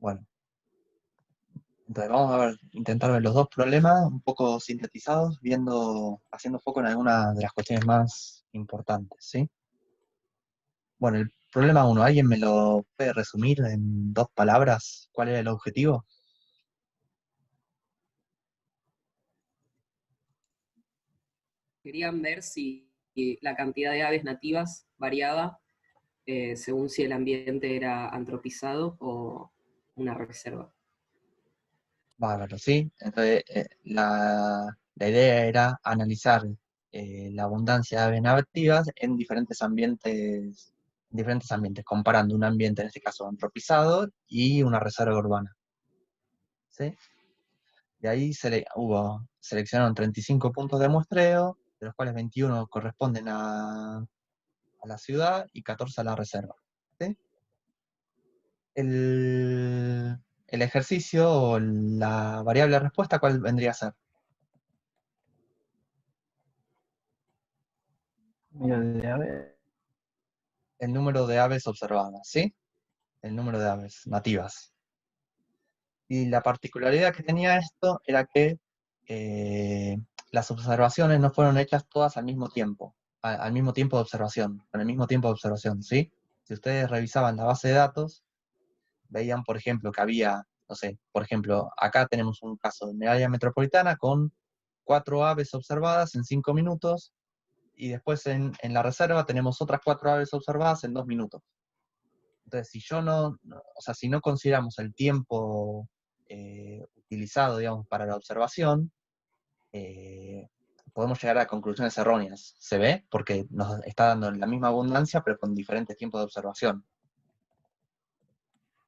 Bueno, entonces vamos a ver, intentar ver los dos problemas un poco sintetizados, haciendo foco en algunas de las cuestiones más importantes, ¿sí? Bueno, el problema uno, ¿alguien me lo puede resumir en 2 palabras? ¿Cuál era el objetivo? Querían ver si la cantidad de aves nativas variaba según si el ambiente era antropizado o una reserva. Bárbaro, ¿sí? Entonces, la idea era analizar la abundancia de aves nativas en diferentes ambientes, comparando un ambiente, en este caso, antropizado y una reserva urbana, ¿sí? De ahí seleccionaron 35 puntos de muestreo, de los cuales 21 corresponden a la ciudad y 14 a la reserva, ¿sí? El ejercicio o la variable de respuesta, ¿cuál vendría a ser? Mira, a ver. El número de aves observadas, ¿sí? El número de aves nativas. Y la particularidad que tenía esto era que las observaciones no fueron hechas todas al mismo tiempo, al mismo tiempo de observación, con el mismo tiempo de observación, ¿sí? Si ustedes revisaban la base de datos, veían, por ejemplo, que había, no sé, por ejemplo, acá tenemos un caso en el área metropolitana con 4 aves observadas en 5 minutos, y después en la reserva tenemos otras 4 aves observadas en 2 minutos. Entonces, si no consideramos el tiempo utilizado, digamos, para la observación, eh, podemos llegar a conclusiones erróneas. ¿Se ve? Porque nos está dando la misma abundancia, pero con diferentes tiempos de observación,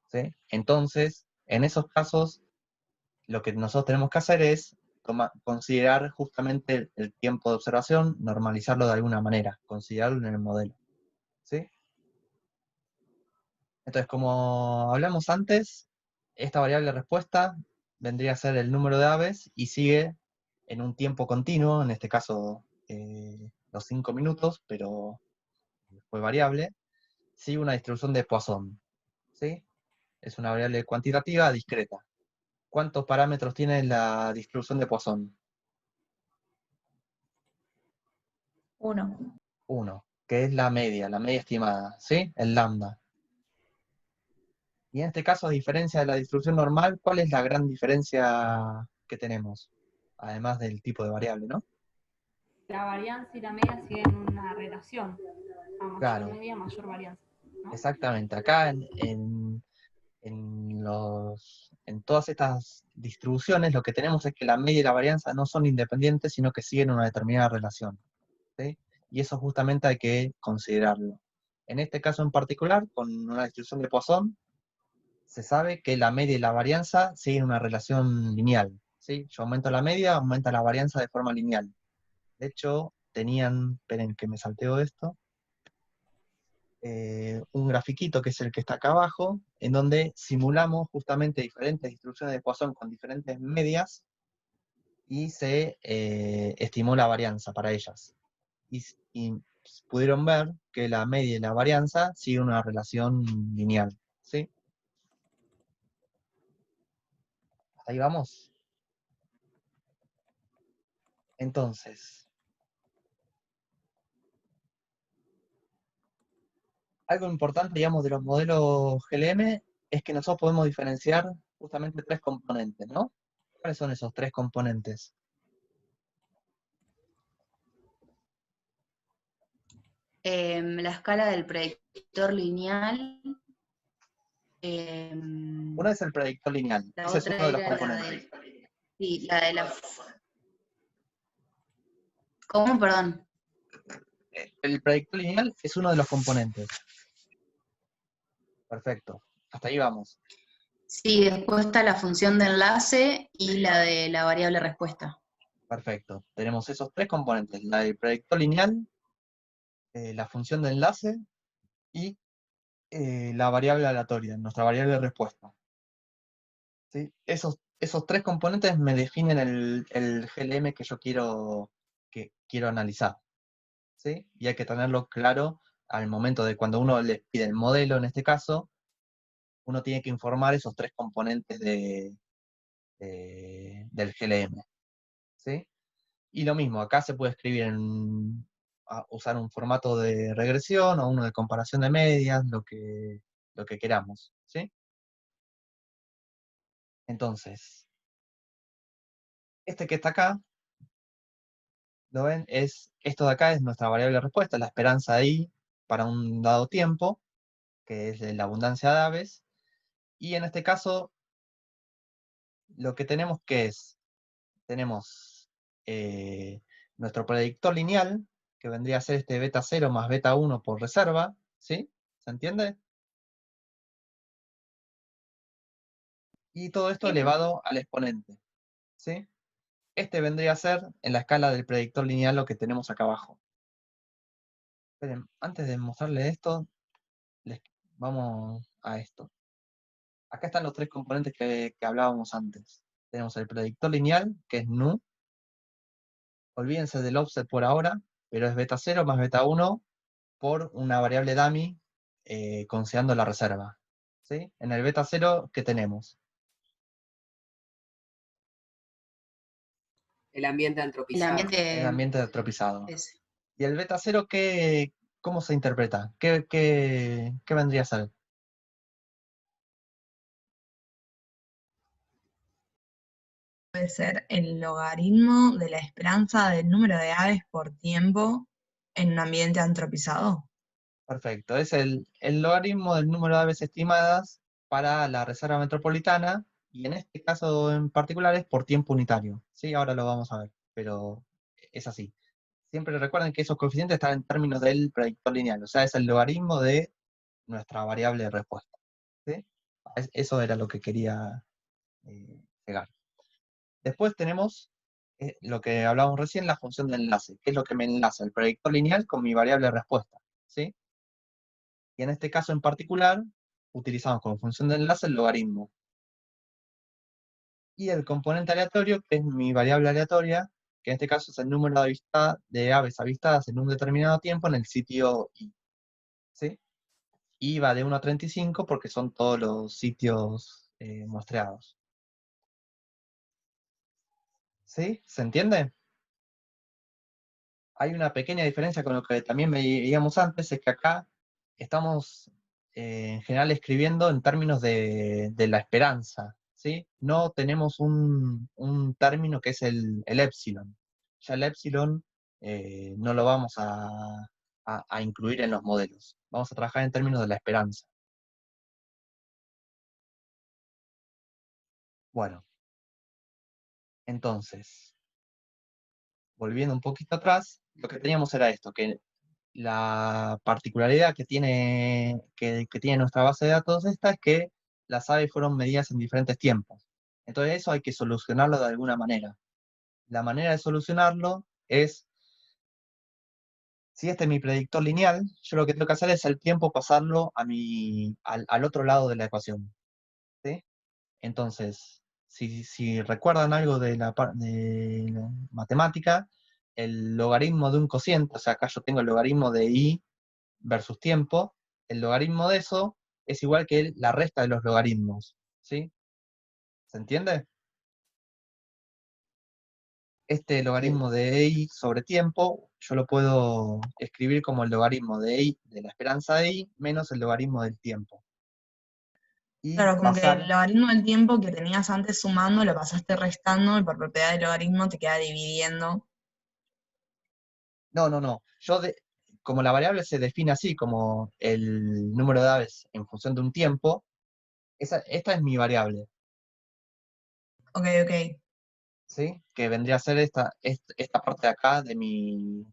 ¿sí? Entonces, en esos casos, lo que nosotros tenemos que hacer es considerar justamente el tiempo de observación, normalizarlo de alguna manera, considerarlo en el modelo, ¿sí? Entonces, como hablamos antes, esta variable respuesta vendría a ser el número de aves y sigue en un tiempo continuo, en este caso los 5 minutos, pero fue variable, sigue una distribución de Poisson, ¿sí? Es una variable cuantitativa discreta. ¿Cuántos parámetros tiene la distribución de Poisson? 1. 1, que es la media estimada, ¿sí? El lambda. Y en este caso, a diferencia de la distribución normal, ¿cuál es la gran diferencia que tenemos? Además del tipo de variable, ¿no? La varianza y la media siguen una relación. A mayor Claro, media, mayor varianza, ¿no? exactamente. Acá en todas estas distribuciones lo que tenemos es que la media y la varianza no son independientes, sino que siguen una determinada relación, ¿sí? Y eso justamente hay que considerarlo. En este caso en particular, con una distribución de Poisson, se sabe que la media y la varianza siguen una relación lineal, ¿sí? Yo aumento la media, aumenta la varianza de forma lineal. De hecho, esperen que me salteo esto, un grafiquito que es el que está acá abajo, en donde simulamos justamente diferentes distribuciones de Poisson con diferentes medias, y se estimó la varianza para ellas. Y pudieron ver que la media y la varianza siguen una relación lineal, ¿sí? Ahí vamos. Entonces, algo importante, digamos, de los modelos GLM es que nosotros podemos diferenciar justamente 3 componentes, ¿no? ¿Cuáles son esos 3 componentes? La escala del predictor lineal. Uno es el predictor lineal, La ese es otra uno de los era componentes. sí, la de la... ¿Cómo? Perdón. El predictor lineal es uno de los componentes. Perfecto, hasta ahí vamos. Sí, después está la función de enlace y la de la variable respuesta. Perfecto, tenemos esos 3 componentes, la del predictor lineal, la función de enlace y la variable aleatoria, nuestra variable de respuesta, ¿sí? Esos 3 componentes me definen el GLM que quiero analizar, ¿sí? Y hay que tenerlo claro al momento de cuando uno le pide el modelo, en este caso, uno tiene que informar esos tres componentes del GLM, ¿sí? Y lo mismo, acá se puede escribir usar un formato de regresión o uno de comparación de medias, lo que queramos, ¿sí? Entonces, este que está acá, ¿lo ven? Esto de acá es nuestra variable de respuesta, la esperanza de I para un dado tiempo, que es la abundancia de aves. Y en este caso, lo que tenemos tenemos nuestro predictor lineal, que vendría a ser este beta 0 más beta 1 por reserva, ¿sí? ¿Se entiende? Y todo esto elevado al exponente, ¿sí? Este vendría a ser, en la escala del predictor lineal, lo que tenemos acá abajo. Esperen, antes de mostrarles esto, vamos a esto. Acá están los tres componentes que hablábamos antes. Tenemos el predictor lineal, que es nu. Olvídense del offset por ahora, pero es beta 0 más beta 1 por una variable dummy considerando la reserva. ¿Sí? En el beta 0, ¿qué tenemos? El ambiente El antropizado. El ambiente ambiente tropizado. ese. ¿Y el beta 0 cómo se interpreta? ¿Qué vendría a ser? Puede ser el logaritmo de la esperanza del número de aves por tiempo en un ambiente antropizado. Perfecto, es el logaritmo del número de aves estimadas para la reserva metropolitana, y en este caso en particular es por tiempo unitario. ¿Sí? Ahora lo vamos a ver, pero es así. Siempre recuerden que esos coeficientes están en términos del predictor lineal, o sea, es el logaritmo de nuestra variable de respuesta. ¿Sí? Eso era lo que quería llegar. Después tenemos lo que hablábamos recién, la función de enlace, que es lo que me enlaza el predictor lineal con mi variable de respuesta. ¿Sí? Y en este caso en particular, utilizamos como función de enlace el logaritmo. Y el componente aleatorio, que es mi variable aleatoria, que en este caso es el número de aves avistadas en un determinado tiempo en el sitio I. ¿Sí? Y va de 1 a 35 porque son todos los sitios muestreados. ¿Sí? ¿Se entiende? Hay una pequeña diferencia con lo que también veíamos antes, es que acá estamos en general escribiendo en términos de la esperanza, ¿sí? No tenemos un término que es el epsilon. Ya el epsilon no lo vamos a incluir en los modelos. Vamos a trabajar en términos de la esperanza. Bueno, entonces, volviendo un poquito atrás, lo que teníamos era esto, que la particularidad que tiene nuestra base de datos esta es que las aves fueron medidas en diferentes tiempos. Entonces eso hay que solucionarlo de alguna manera. La manera de solucionarlo es, si este es mi predictor lineal, yo lo que tengo que hacer es el tiempo pasarlo al otro lado de la ecuación. ¿Sí? Entonces, si recuerdan algo de la matemática, el logaritmo de un cociente, o sea, acá yo tengo el logaritmo de I versus tiempo, el logaritmo de eso es igual que la resta de los logaritmos. ¿Sí? ¿Se entiende? Este logaritmo de I sobre tiempo, yo lo puedo escribir como el logaritmo de I, de la esperanza de I, menos el logaritmo del tiempo. Y Claro, como que el pasar... logaritmo del tiempo que tenías antes sumando lo pasaste restando y por propiedad del logaritmo te queda dividiendo. No. Como la variable se define así, como el número de aves en función de un tiempo, esta es mi variable, Ok, ok. ¿sí? Que vendría a ser esta parte de acá de mi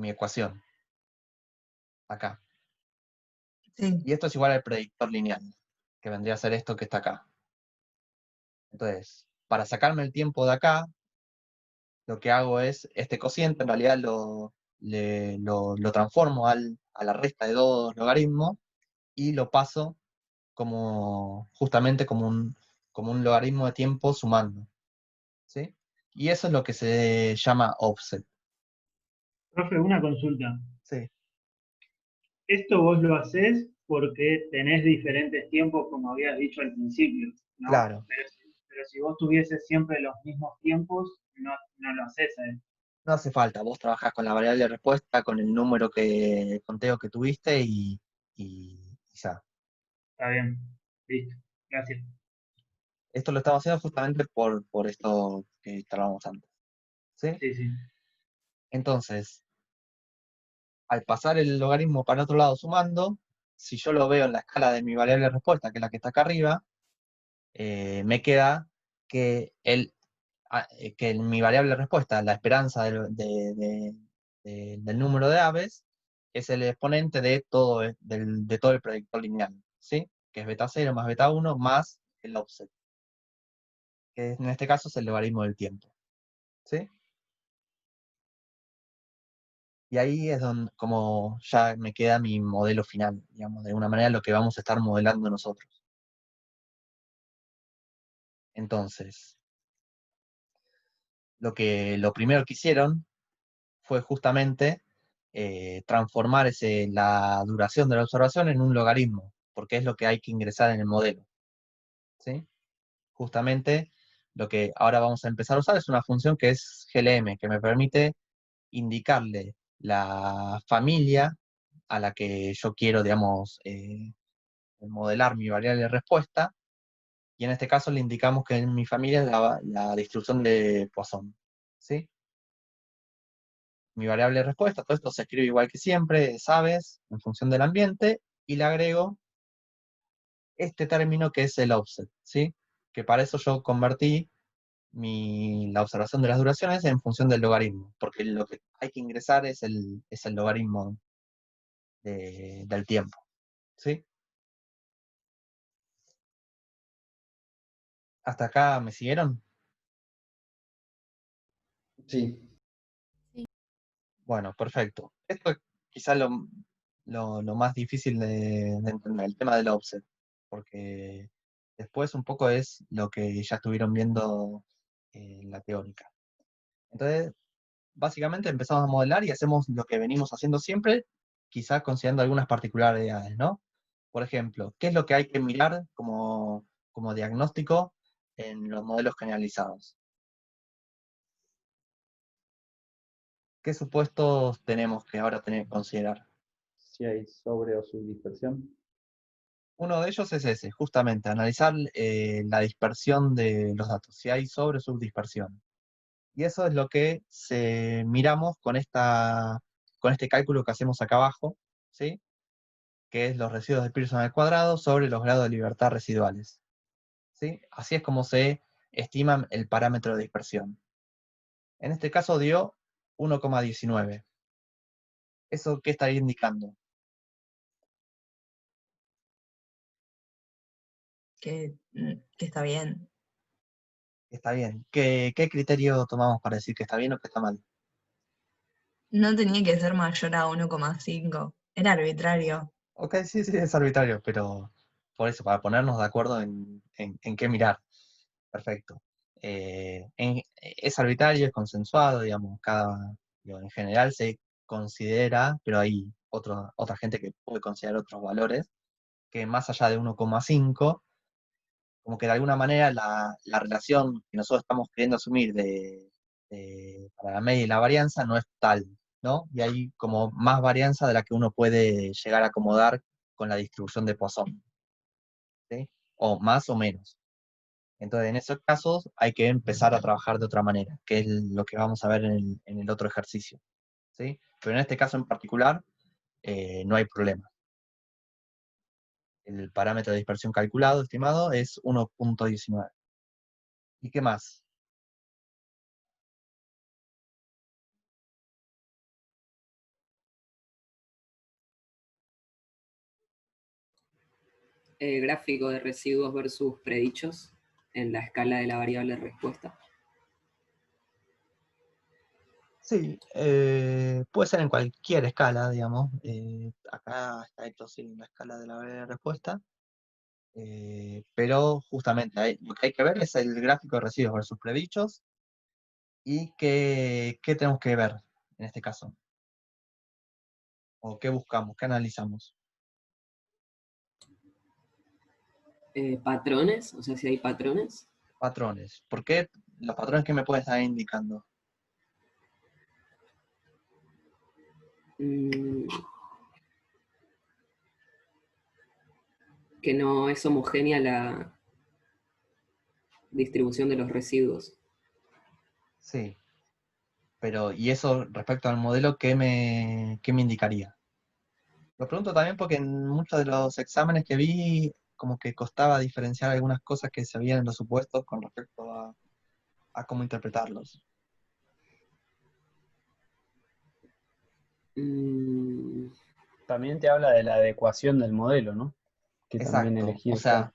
ecuación. Acá. Sí. Y esto es igual al predictor lineal, que vendría a ser esto que está acá. Entonces, para sacarme el tiempo de acá, lo que hago es, este cociente en realidad lo transformo a la resta de dos logaritmos y lo paso justamente como un logaritmo de tiempo sumando. ¿Sí? Y eso es lo que se llama offset. Profe, una consulta. Sí. ¿Esto vos lo hacés porque tenés diferentes tiempos, como habías dicho al principio, ¿no? Claro, Pero si vos tuvieses siempre los mismos tiempos, no lo haces a él. no hace falta, vos trabajás con la variable de respuesta, con el número que conteo que tuviste y ya. Está bien, listo, gracias. Esto lo estamos haciendo justamente por esto que hablábamos antes. ¿Sí? Sí, sí. Entonces, al pasar el logaritmo para el otro lado sumando, si yo lo veo en la escala de mi variable de respuesta, que es la que está acá arriba, me queda que, que en mi variable de respuesta, la esperanza del número de aves, es el exponente de todo, de todo el predictor lineal, ¿sí? Que es beta 0 más beta 1 más el offset, que en este caso es el logaritmo del tiempo, ¿sí? Y ahí es donde, como ya me queda mi modelo final, digamos, de alguna manera lo que vamos a estar modelando nosotros. Entonces, lo primero que hicieron fue justamente transformar la duración de la observación en un logaritmo, porque es lo que hay que ingresar en el modelo, ¿sí? Justamente lo que ahora vamos a empezar a usar es una función que es GLM, que me permite indicarle la familia a la que yo quiero, digamos, modelar mi variable de respuesta, y en este caso le indicamos que en mi familia es la distribución de Poisson, ¿sí? Mi variable de respuesta, todo esto se escribe igual que siempre, sabes, en función del ambiente, y le agrego este término que es el offset, ¿sí? Que para eso yo convertí la observación de las duraciones en función del logaritmo, porque lo que hay que ingresar es el logaritmo del tiempo, ¿sí? ¿Hasta acá me siguieron? Sí. Bueno, perfecto. Esto es quizás lo más difícil de entender, el tema del offset, porque después un poco es lo que ya estuvieron viendo en la teórica. Entonces, básicamente empezamos a modelar y hacemos lo que venimos haciendo siempre, quizás considerando algunas particularidades, ¿no? Por ejemplo, ¿qué es lo que hay que mirar como diagnóstico en los modelos generalizados? ¿Qué supuestos tenemos que ahora tener que considerar? Si hay sobre o subdispersión. Uno de ellos es ese, justamente, analizar la dispersión de los datos, si hay sobre o subdispersión. Y eso es lo que miramos con este cálculo que hacemos acá abajo, ¿sí? Que es los residuos de Pearson al cuadrado sobre los grados de libertad residuales, ¿sí? Así es como se estima el parámetro de dispersión. En este caso dio 1,19. ¿Eso qué estaría indicando? Que está bien. Está bien. ¿Qué criterio tomamos para decir que está bien o que está mal? No tenía que ser mayor a 1,5. Era arbitrario. Ok, sí, sí, es arbitrario, pero por eso, para ponernos de acuerdo en qué mirar. Perfecto. Es arbitrario, es consensuado, digamos, digo, en general se considera, pero hay otra gente que puede considerar otros valores, que más allá de 1,5, como que de alguna manera la relación que nosotros estamos queriendo asumir para la media y la varianza no es tal, ¿no? Y hay como más varianza de la que uno puede llegar a acomodar con la distribución de Poisson, ¿sí? O más o menos. Entonces, en esos casos hay que empezar a trabajar de otra manera, que es lo que vamos a ver en el otro ejercicio, ¿sí? Pero en este caso en particular, no hay problema. El parámetro de dispersión calculado, estimado, es 1,19. ¿Y qué más? Gráfico de residuos versus predichos en la escala de la variable respuesta. Sí, puede ser en cualquier escala, digamos. Acá está hecho sí, en la escala de la variable de respuesta. Pero justamente lo que hay que ver es el gráfico de residuos versus predichos y qué tenemos que ver en este caso. O qué buscamos, qué analizamos. Patrones, o sea, si hay patrones. Patrones. ¿Por qué? Los patrones que me pueden estar indicando. Mm, que no es homogénea la distribución de los residuos. Sí. Pero, ¿y eso respecto al modelo, qué me indicaría? Lo pregunto también porque en muchos de los exámenes que vi, como que costaba diferenciar algunas cosas que se veían en los supuestos con respecto a cómo interpretarlos. Mm, También te habla de la adecuación del modelo, ¿no? Que también Exacto. elegí O sea,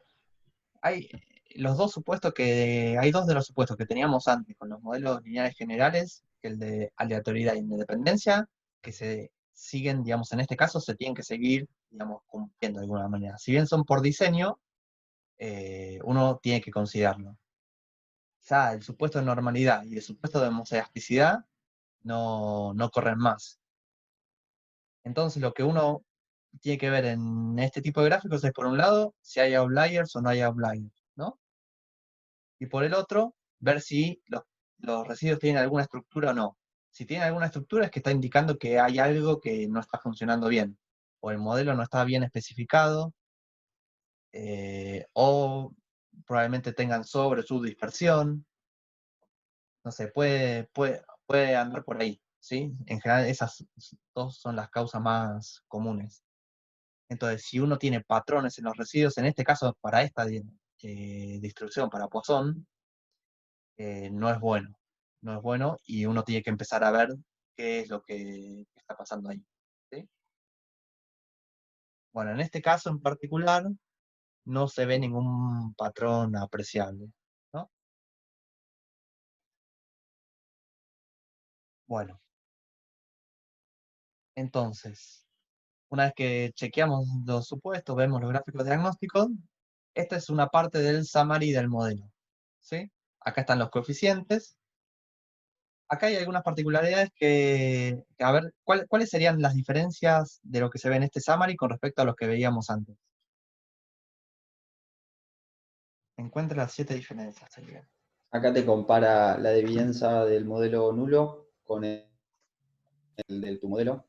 hay hay dos de los supuestos que teníamos antes con los modelos lineales generales, que el de aleatoriedad e independencia, que se siguen, digamos, en este caso se tienen que seguir, digamos, cumpliendo de alguna manera. Si bien son por diseño, uno tiene que considerarlo. Ya el supuesto de normalidad y el supuesto de mosaicidad no corren más. Entonces lo que uno tiene que ver en este tipo de gráficos es, por un lado, si hay outliers o no hay outliers, ¿no? Y por el otro, ver si los residuos tienen alguna estructura o no. Si tienen alguna estructura es que está indicando que hay algo que no está funcionando bien, o el modelo no está bien especificado, o probablemente tengan sobre o subdispersión. No sé, puede andar por ahí, ¿sí? En general esas dos son las causas más comunes. Entonces, si uno tiene patrones en los residuos, en este caso para esta distribución, para Poisson, no es bueno. No es bueno y uno tiene que empezar a ver qué es lo que está pasando ahí, ¿sí? Bueno, en este caso en particular no se ve ningún patrón apreciable, ¿no? Bueno, entonces, una vez que chequeamos los supuestos, vemos los gráficos diagnósticos, esta es una parte del summary del modelo, ¿sí? Acá están los coeficientes. Acá hay algunas particularidades a ver, ¿cuáles serían las diferencias de lo que se ve en este summary con respecto a los que veíamos antes? Encuentre las 7 diferencias, sería. Acá te compara la devianza del modelo nulo con el de tu modelo.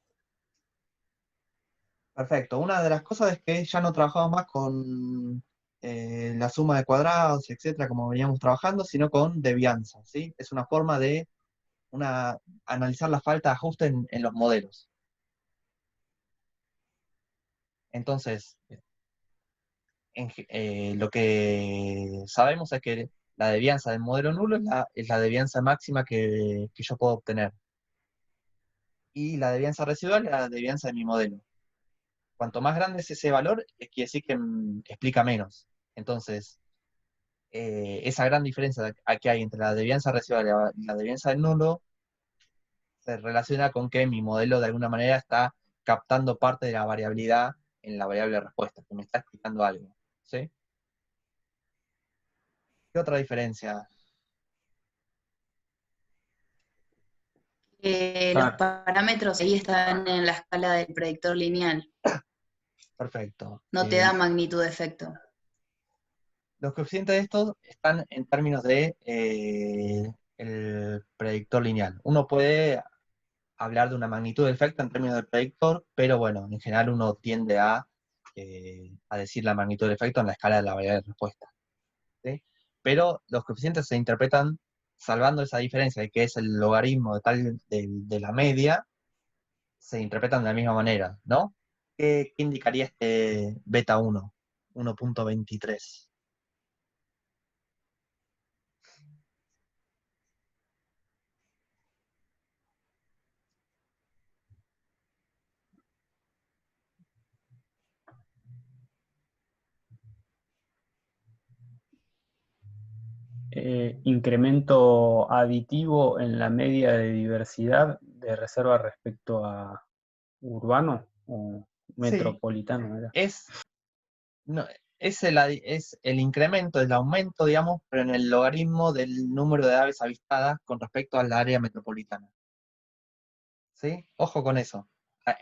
Perfecto. Una de las cosas es que ya no trabajamos más con la suma de cuadrados, etcétera, como veníamos trabajando, sino con devianza, ¿sí? Es una forma de analizar la falta de ajuste en los modelos. Entonces, lo que sabemos es que la devianza del modelo nulo es la devianza máxima que yo puedo obtener. Y la devianza residual es la devianza de mi modelo. Cuanto más grande es ese valor, quiere decir que explica menos. Entonces, esa gran diferencia que hay entre la devianza residual y la devianza del nulo se relaciona con que mi modelo de alguna manera está captando parte de la variabilidad en la variable respuesta, que me está explicando algo, ¿sí? ¿Qué otra diferencia? Los parámetros ahí están en la escala del predictor lineal, Perfecto. no te da magnitud de efecto. Los coeficientes de estos están en términos de el predictor lineal. Uno puede hablar de una magnitud de efecto en términos de predictor, pero bueno, en general uno tiende a decir la magnitud del efecto en la escala de la variable de respuesta, ¿sí? Pero los coeficientes se interpretan salvando esa diferencia de que es el logaritmo de la media, se interpretan de la misma manera, ¿no? ¿Qué indicaría este beta 1, 1.23? incremento aditivo en la media de diversidad de reserva respecto a urbano o Sí, metropolitano, ¿era? no, es el incremento, el aumento, digamos, pero en el logaritmo del número de aves avistadas con respecto al área metropolitana. ¿Sí? Ojo con eso.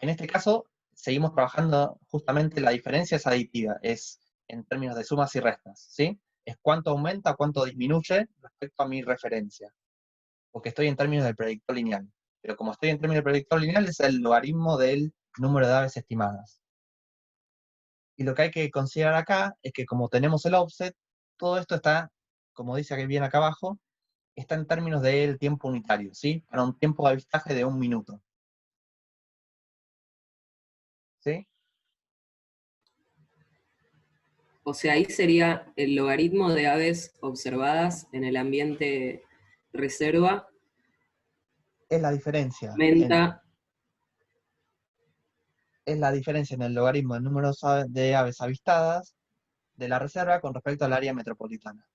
En este caso, seguimos trabajando justamente la diferencia es aditiva, es en términos de sumas y restas, ¿sí? Es cuánto aumenta, cuánto disminuye respecto a mi referencia, porque estoy en términos del predictor lineal. Pero como estoy en términos del predictor lineal, es el logaritmo del número de aves estimadas. Y lo que hay que considerar acá es que como tenemos el offset, todo esto está, como dice aquí bien acá abajo, está en términos del tiempo unitario, ¿sí? Para un tiempo de avistaje de 1 minuto. ¿Sí? O sea, ahí sería el logaritmo de aves observadas en el ambiente reserva, Es la diferencia. aumenta, Es la diferencia en el logaritmo del número de aves avistadas de la reserva con respecto al área metropolitana,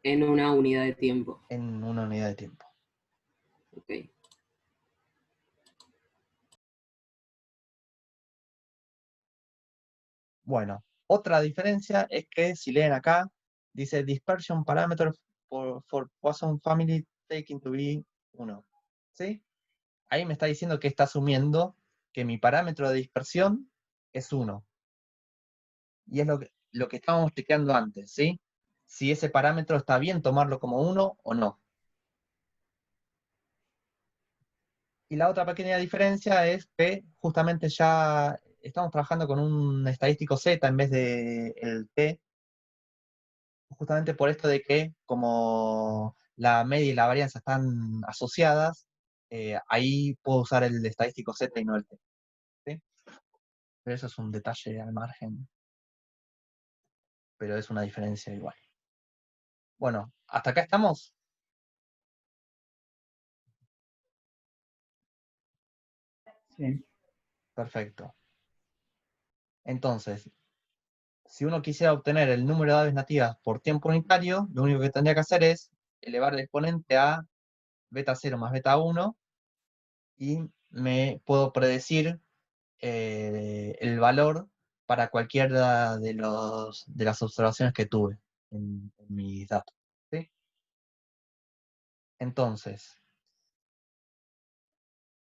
en una unidad de tiempo. en una unidad de tiempo. Ok. Bueno, otra diferencia es que si leen acá, dice dispersion parameter for Poisson family taking to be 1. ¿Sí? Ahí me está diciendo que está asumiendo que mi parámetro de dispersión es 1. Y es lo que estábamos chequeando antes, ¿sí? Si ese parámetro está bien tomarlo como 1 o no. Y la otra pequeña diferencia es que justamente ya estamos trabajando con un estadístico Z en vez de el T, justamente por esto de que como la media y la varianza están asociadas, ahí puedo usar el estadístico Z y no el T. ¿Sí? Pero eso es un detalle al margen, pero es una diferencia igual. Bueno, ¿hasta acá estamos? Sí. Perfecto. Entonces, si uno quisiera obtener el número de aves nativas por tiempo unitario, lo único que tendría que hacer es elevar el exponente a beta 0 más beta 1 y me puedo predecir el valor para cualquiera de las observaciones que tuve en mis datos. ¿Sí? Entonces,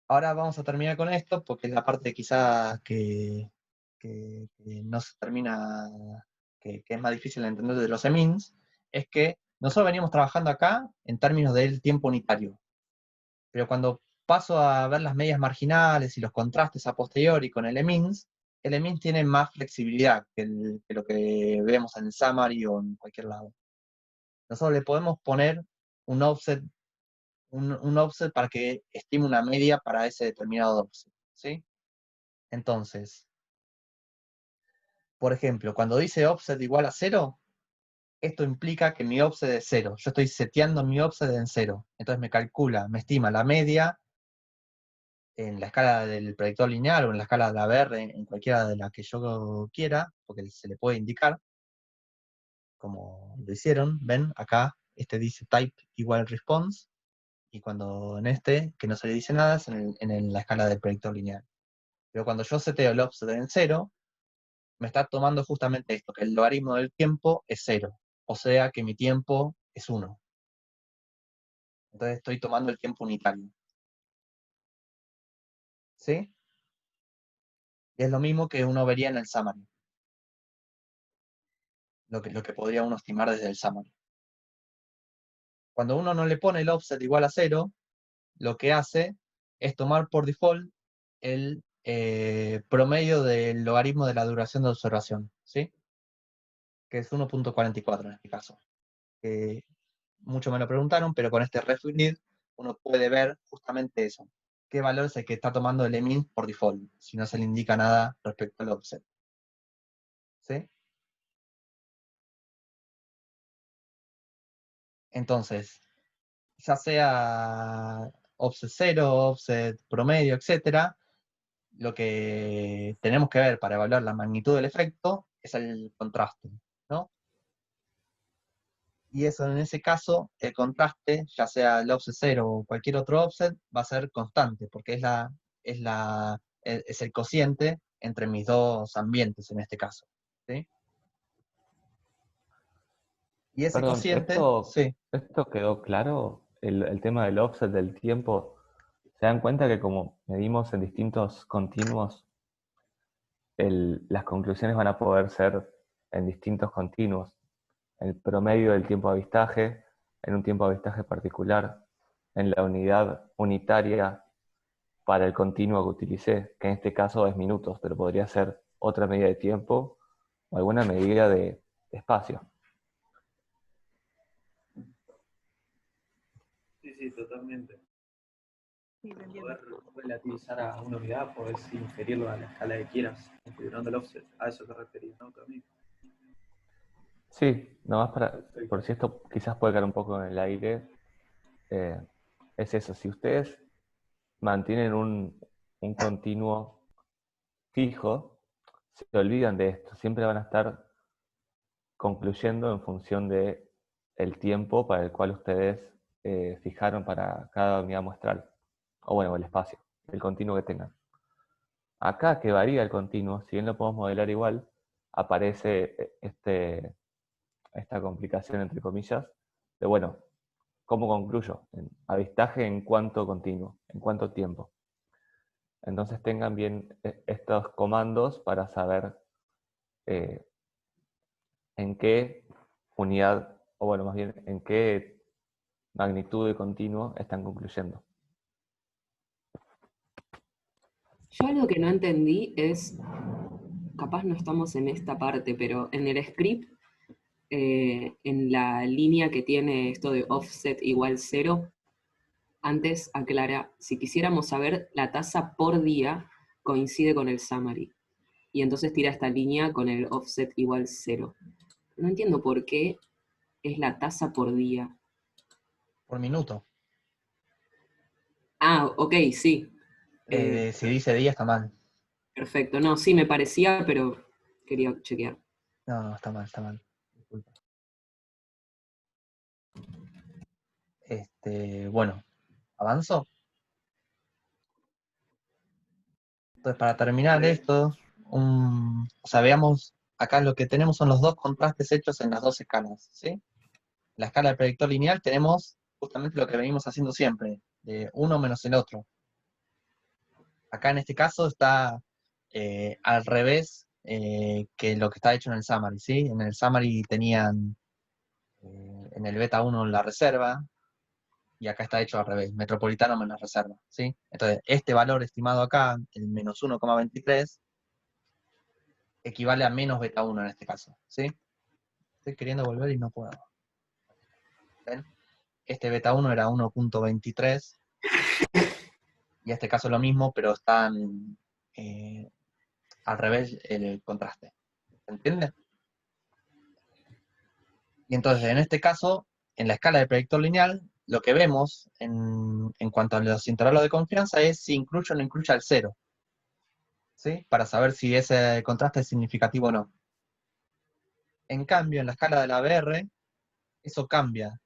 ahora vamos a terminar con esto, porque es la parte quizás que no se termina, que es más difícil de entender de los emins, es que nosotros veníamos trabajando acá en términos del tiempo unitario, pero cuando paso a ver las medias marginales y los contrastes a posteriori con el emins tiene más flexibilidad que lo que vemos en el summary o en cualquier lado. Nosotros le podemos poner un offset un offset para que estime una media para ese determinado offset, ¿sí? Entonces, por ejemplo, cuando dice offset igual a 0, esto implica que mi offset es 0. Yo estoy seteando mi offset en 0. Entonces me estima la media en la escala del predictor lineal o en la escala de la BR, en cualquiera de las que yo quiera, porque se le puede indicar, como lo hicieron, ven, acá este dice type igual response, y cuando en este, que no se le dice nada, es en la escala del predictor lineal. Pero cuando yo seteo el offset en 0, me está tomando justamente esto, que el logaritmo del tiempo es 0. O sea que mi tiempo es 1. Entonces estoy tomando el tiempo unitario. ¿Sí? Y es lo mismo que uno vería en el summary. Lo que podría uno estimar desde el summary. Cuando uno no le pone el offset igual a 0, lo que hace es tomar por default el promedio del logaritmo de la duración de observación, ¿sí? Que es 1.44 en este caso. Mucho me lo preguntaron, pero con este refgrid uno puede ver justamente eso. ¿Qué valor es el que está tomando el emin por default? Si no se le indica nada respecto al offset. ¿Sí? Entonces, ya sea offset 0, offset promedio, etc., lo que tenemos que ver para evaluar la magnitud del efecto es el contraste, ¿no? Y eso en ese caso, el contraste, ya sea el offset 0 o cualquier otro offset, va a ser constante, porque es el cociente entre mis dos ambientes en este caso. ¿Sí? Y ese Perdón, cociente, sí. ¿esto quedó claro? El tema del offset del tiempo. ¿Se dan cuenta que como medimos en distintos continuos, las conclusiones van a poder ser en distintos continuos, el promedio del tiempo de avistaje, en un tiempo de avistaje particular, en la unidad unitaria para el continuo que utilicé, que en este caso es minutos, pero podría ser otra medida de tiempo o alguna medida de espacio. Sí, totalmente. Sí, te entiendo. Poder relativizar a una unidad, podés inferirlo a la escala que quieras, configurando el offset. A eso te referís, ¿no, Camilo? Sí, nomás por si esto quizás puede quedar un poco en el aire, es eso, si ustedes mantienen un continuo fijo, se olvidan de esto, siempre van a estar concluyendo en función de el tiempo para el cual ustedes fijaron para cada unidad muestral, o bueno, el espacio, el continuo que tengan. Acá que varía el continuo, si bien lo podemos modelar igual, aparece esta complicación entre comillas, de bueno, ¿cómo concluyo? Avistaje en cuánto continuo, en cuánto tiempo. Entonces tengan bien estos comandos para saber en qué unidad, o bueno, más bien en qué magnitud de continuo están concluyendo. Yo algo que no entendí es, capaz no estamos en esta parte, pero en el script, en la línea que tiene esto de offset igual 0, antes aclara, si quisiéramos saber la tasa por día, coincide con el summary. Y entonces tira esta línea con el offset igual 0. No entiendo por qué es la tasa por día. Por minuto. Ah, ok, sí. Si dice día está mal. Perfecto. No, sí, me parecía, pero quería chequear. No, está mal, está mal. Disculpa. Bueno, ¿avanzo? Entonces, para terminar esto, o sea, veamos, acá lo que tenemos son los dos contrastes hechos en las dos escalas, ¿sí? En la escala del predictor lineal tenemos justamente lo que venimos haciendo siempre, de uno menos el otro. Acá en este caso está al revés que lo que está hecho en el summary, ¿sí? En el summary tenían en el beta 1 la reserva, y acá está hecho al revés, metropolitano menos reserva, ¿sí? Entonces, este valor estimado acá, el menos 1,23, equivale a menos beta 1 en este caso, ¿sí? Estoy queriendo volver y no puedo. ¿Ven? Este beta 1 era 1,23, y en este caso lo mismo, pero están al revés el contraste. ¿Se entiende? Y entonces, en este caso, en la escala de predictor lineal, lo que vemos en cuanto a los intervalos de confianza es si incluye o no incluye al 0. ¿Sí? Para saber si ese contraste es significativo o no. En cambio, en la escala de la ABR, eso cambia,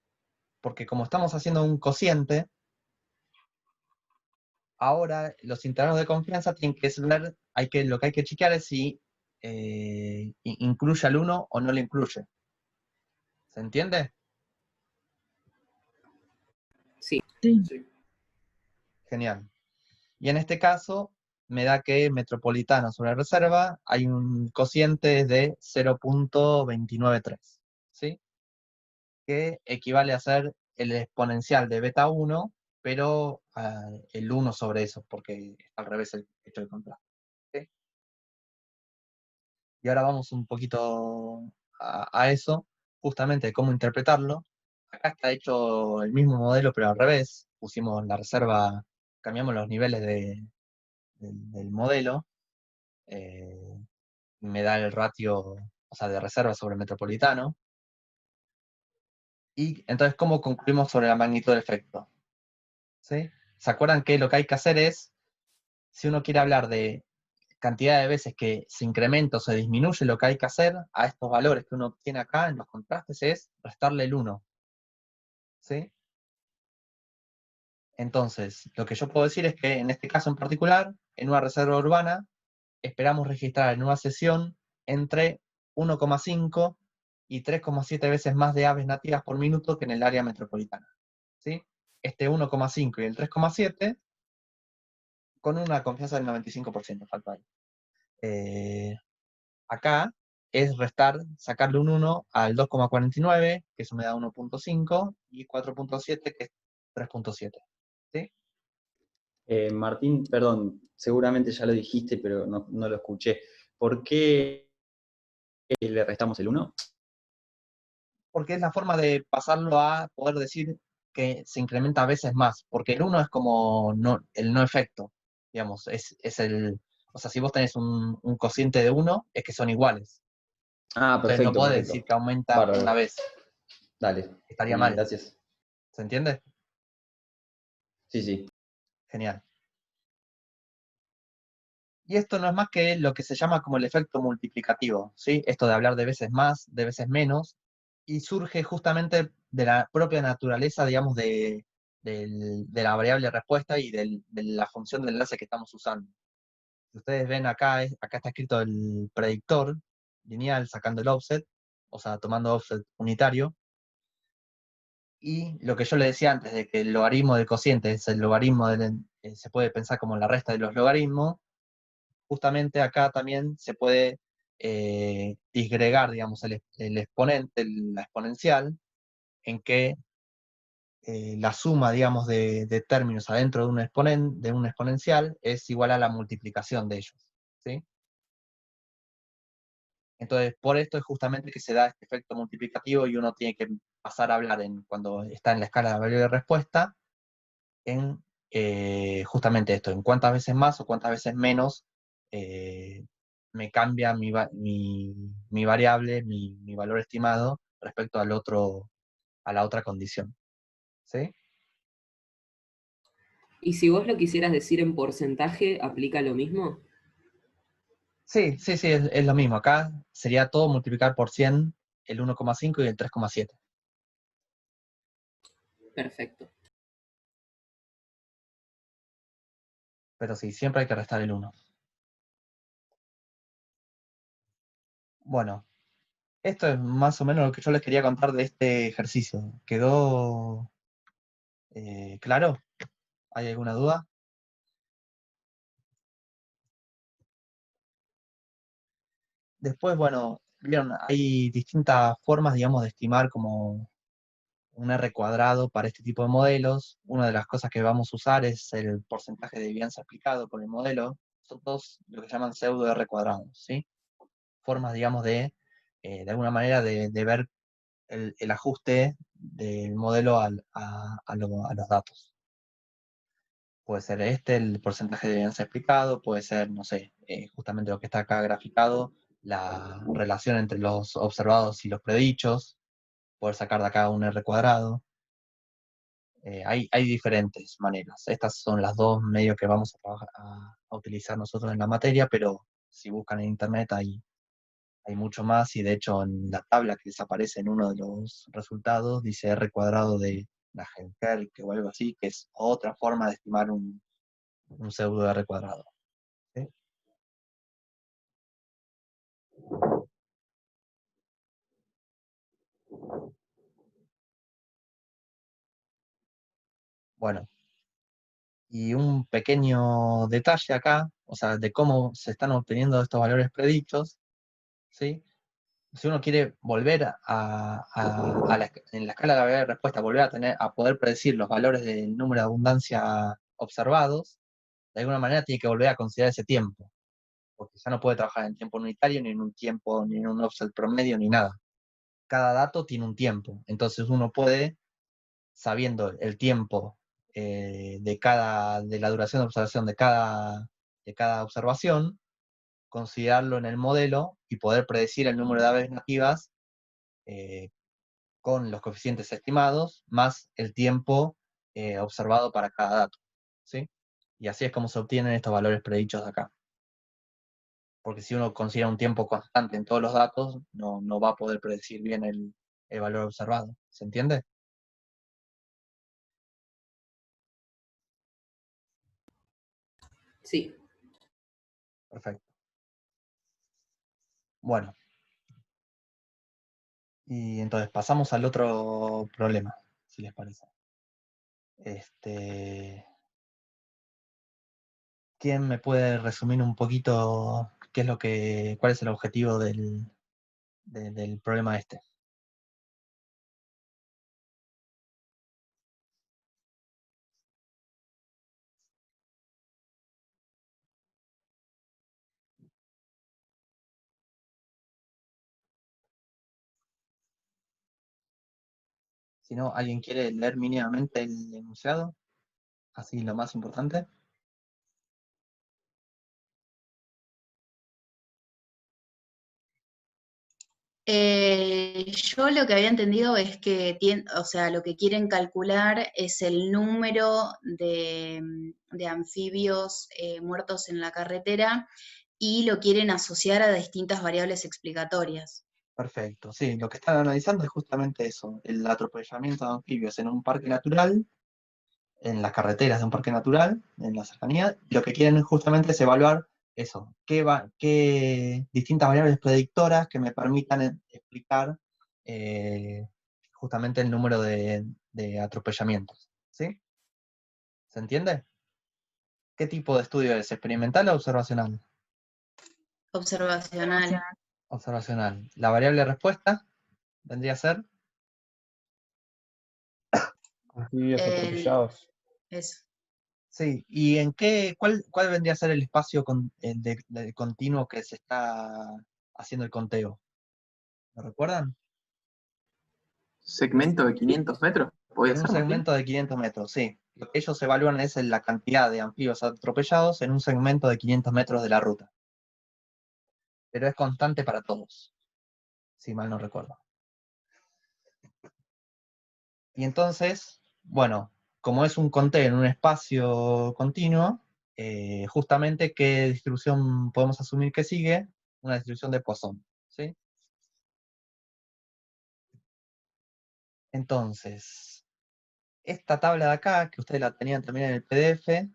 porque como estamos haciendo un cociente, ahora los intervalos de confianza tienen que ver, lo que hay que chequear es si incluye al 1 o no lo incluye. ¿Se entiende? Sí. Sí. Genial. Y en este caso, me da que metropolitano sobre reserva hay un cociente de 0,293, ¿sí? Que equivale a ser el exponencial de beta 1, pero el 1 sobre eso, porque está al revés el hecho de contraste. ¿Sí? Y ahora vamos un poquito a eso, justamente cómo interpretarlo. Acá está hecho el mismo modelo, pero al revés. Pusimos la reserva, cambiamos los niveles del modelo. Me da el ratio, o sea, de reserva sobre metropolitano. Y entonces, ¿cómo concluimos sobre la magnitud del efecto? ¿Sí? ¿Se acuerdan que lo que hay que hacer es, si uno quiere hablar de cantidad de veces que se incrementa o se disminuye, lo que hay que hacer a estos valores que uno obtiene acá en los contrastes es restarle el 1. ¿Sí? Entonces, lo que yo puedo decir es que en este caso en particular, en una reserva urbana, esperamos registrar en una sesión entre 1,5 y 3,7 veces más de aves nativas por minuto que en el área metropolitana. ¿Sí? Este 1,5 y el 3,7 con una confianza del 95%, falta ahí. Acá, es restar, sacarle un 1 al 2,49, que eso me da 1,5, y 4,7, que es 3,7. ¿Sí? Martín, perdón, seguramente ya lo dijiste, pero no lo escuché. ¿Por qué le restamos el 1? Porque es la forma de pasarlo a poder decir que se incrementa a veces más, porque el 1 es como el no efecto, digamos, es el, o sea, si vos tenés un cociente de 1, es que son iguales. Ah, Entonces no perfecto, podés perfecto. decir que aumenta Bárbaro. una vez, Dale. estaría mal. Gracias. ¿Se entiende? Sí, sí. Genial. Y esto no es más que lo que se llama como el efecto multiplicativo, ¿sí? Esto de hablar de veces más, de veces menos, y surge justamente de la propia naturaleza, digamos, de la variable respuesta y de la función de enlace que estamos usando. Si ustedes ven acá, acá está escrito el predictor lineal sacando el offset, o sea, tomando offset unitario, y lo que yo le decía antes, de que el logaritmo del cociente es el logaritmo se puede pensar como la resta de los logaritmos, justamente acá también se puede disgregar, digamos, el exponente, la exponencial, en que la suma, digamos, de términos adentro de un exponencial es igual a la multiplicación de ellos, ¿sí? Entonces, por esto es justamente que se da este efecto multiplicativo y uno tiene que pasar a hablar cuando está en la escala de variable de respuesta, en justamente esto, en cuántas veces más o cuántas veces menos me cambia mi variable, mi valor estimado respecto a la otra condición. ¿Sí? Y si vos lo quisieras decir en porcentaje, ¿aplica lo mismo? Sí, es lo mismo. Acá sería todo multiplicar por 100 el 1,5 y el 3,7. Perfecto. Pero sí, siempre hay que restar el 1. Bueno, esto es más o menos lo que yo les quería contar de este ejercicio. ¿Quedó claro? ¿Hay alguna duda? Después, bueno, vieron, hay distintas formas, digamos, de estimar como un R cuadrado para este tipo de modelos. Una de las cosas que vamos a usar es el porcentaje de varianza aplicado por el modelo. Son todos lo que llaman pseudo R cuadrados, ¿sí? Formas, digamos, de alguna manera de ver el ajuste del modelo a los datos. Puede ser este, el porcentaje de varianza explicado, puede ser, no sé, justamente lo que está acá graficado, la relación entre los observados y los predichos, poder sacar de acá un R cuadrado. Hay diferentes maneras. Estas son las dos medios que vamos a utilizar nosotros en la materia, pero si buscan en internet hay mucho más, y de hecho en la tabla que les aparece en uno de los resultados dice R cuadrado de Nagelkerke o algo así, que es otra forma de estimar un pseudo R cuadrado. ¿Sí? Bueno, y un pequeño detalle acá, o sea, de cómo se están obteniendo estos valores predichos, ¿sí? Si uno quiere volver en la escala de la variable de respuesta, volver a poder predecir los valores del número de abundancia observados, de alguna manera tiene que volver a considerar ese tiempo, porque ya no puede trabajar en tiempo unitario, ni en un tiempo, ni en un offset promedio, ni nada. Cada dato tiene un tiempo, entonces uno puede, sabiendo el tiempo de la duración de observación de cada observación, considerarlo en el modelo y poder predecir el número de aves nativas con los coeficientes estimados, más el tiempo observado para cada dato. ¿Sí? Y así es como se obtienen estos valores predichos de acá. Porque si uno considera un tiempo constante en todos los datos, no va a poder predecir bien el valor observado. ¿Se entiende? Sí. Perfecto. Bueno. Y entonces pasamos al otro problema, si les parece. ¿Quién me puede resumir un poquito cuál es el objetivo del problema este. Si no, ¿alguien quiere leer mínimamente el enunciado? Así lo más importante. Yo lo que había entendido es que o sea, lo que quieren calcular es el número de anfibios muertos en la carretera y lo quieren asociar a distintas variables explicatorias. Perfecto, sí, lo que están analizando es justamente eso, el atropellamiento de anfibios en un parque natural, en las carreteras de un parque natural, en la cercanía. Lo que quieren justamente es evaluar eso, qué distintas variables predictoras que me permitan explicar justamente el número de atropellamientos. ¿Sí? ¿Se entiende? ¿Qué tipo de estudio es? ¿Experimental o observacional? Observacional. Observacional. La variable respuesta vendría a ser Anfibios atropellados. Eso. sí, ¿y en cuál vendría a ser el espacio de continuo que se está haciendo el conteo? ¿Lo recuerdan? ¿Segmento de 500 metros? ¿Puede En un ser, Martín? segmento de 500 metros, sí. Lo que ellos evalúan es la cantidad de anfibios atropellados en un segmento de 500 metros de la ruta. Pero es constante para todos, si mal no recuerdo. Y entonces, bueno, como es un conteo en un espacio continuo, justamente qué distribución podemos asumir que sigue, una distribución de Poisson, ¿sí? Entonces, esta tabla de acá, que ustedes la tenían también en el PDF,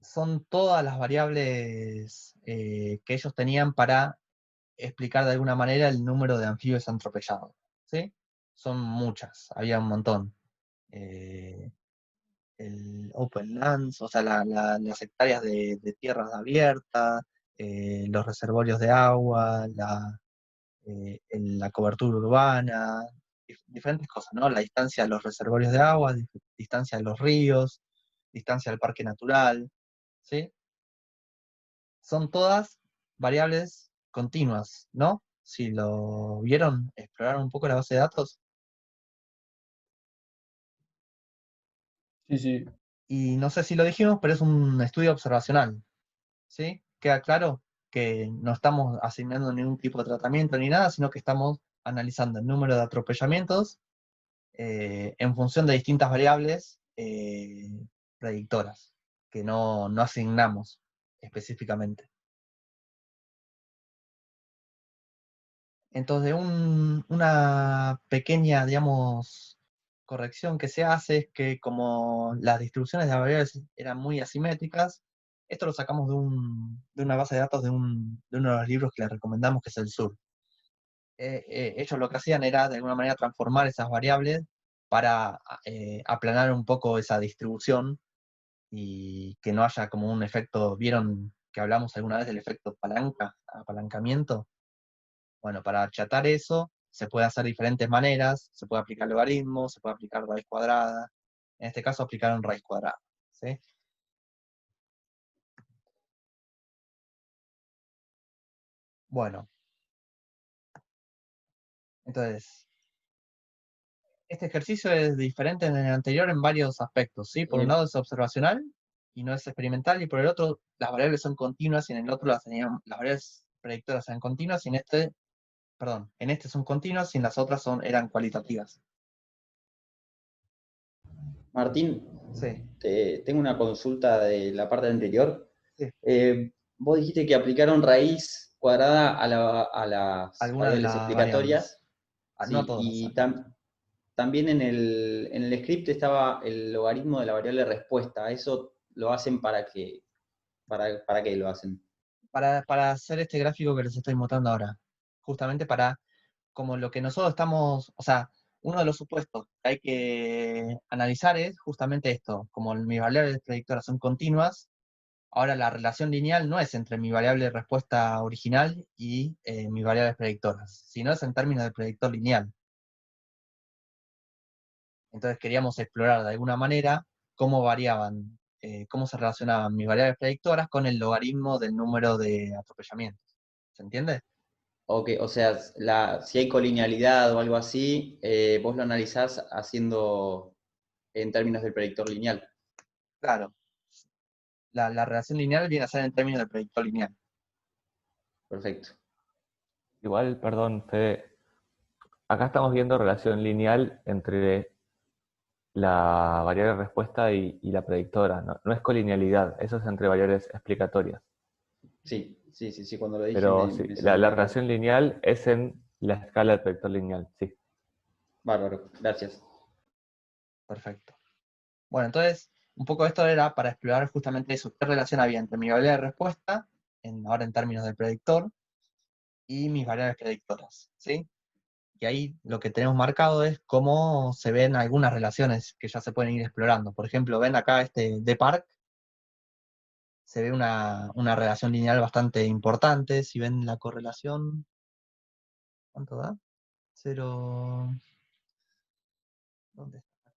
son todas las variables que ellos tenían para explicar de alguna manera el número de anfibios atropellados, ¿sí? Son muchas, había un montón. El open lands, o sea, las hectáreas de tierras abiertas, los reservorios de agua, la cobertura urbana, diferentes cosas, ¿no? La distancia de los reservorios de agua, distancia de los ríos, distancia del parque natural, ¿sí? Son todas variables continuas, ¿no? Si lo vieron, exploraron un poco la base de datos. Sí, sí. Y no sé si lo dijimos, pero es un estudio observacional, ¿sí? Queda claro que no estamos asignando ningún tipo de tratamiento ni nada, sino que estamos analizando el número de atropellamientos en función de distintas variables predictoras, que no asignamos específicamente. Entonces, una pequeña, digamos, corrección que se hace es que como las distribuciones de variables eran muy asimétricas, esto lo sacamos de una base de datos de uno de los libros que les recomendamos, que es el SUR. Ellos lo que hacían era, de alguna manera, transformar esas variables para aplanar un poco esa distribución y que no haya como un efecto, ¿vieron que hablamos alguna vez del efecto apalancamiento? Bueno, para achatar eso se puede hacer de diferentes maneras, se puede aplicar logaritmo, se puede aplicar raíz cuadrada, en este caso aplicaron raíz cuadrada, ¿sí? Bueno, entonces, este ejercicio es diferente en el anterior en varios aspectos, ¿sí? Por un lado es observacional y no es experimental, y por el otro las variables son continuas y en el otro las variables predictoras eran continuas y en este son continuas y en las otras eran cualitativas. Martín, Sí. tengo una consulta de la parte anterior. Sí. Vos dijiste que aplicaron raíz cuadrada a las Algunas de variables las explicatorias. variables. No a Sí, todas. y también en el script estaba el logaritmo de la variable respuesta. ¿Eso lo hacen para qué? ¿Para qué lo hacen? Para hacer este gráfico que les estoy mostrando ahora. Justamente para, como lo que nosotros estamos, o sea, uno de los supuestos que hay que analizar es justamente esto. Como mis variables predictoras son continuas, Ahora la relación lineal no es entre mi variable de respuesta original y mis variables predictoras, sino es en términos de predictor lineal. Entonces queríamos explorar de alguna manera cómo variaban, cómo se relacionaban mis variables predictoras con el logaritmo del número de atropellamientos. ¿Se entiende? Ok, o sea, si hay colinealidad o algo así, vos lo analizás haciendo en términos del predictor lineal. Claro. La relación lineal viene a ser en términos de predictor lineal. Perfecto. Igual, perdón, Fede, acá estamos viendo relación lineal entre la variable de respuesta y la predictora. No es colinealidad, eso es entre variables explicatorias. Sí, cuando lo dije Pero sí, me la sonó. relación lineal es en la escala del predictor lineal, sí. Bárbaro, gracias. Perfecto. Bueno, entonces, un poco esto era para explorar justamente eso, qué relación había entre mi variable de respuesta, ahora en términos de predictor, y mis variables predictoras, ¿sí? Y ahí lo que tenemos marcado es cómo se ven algunas relaciones que ya se pueden ir explorando. Por ejemplo, ven acá este dPark, se ve una relación lineal bastante importante. Si ven la correlación, ¿cuánto da? 0, ¿dónde está?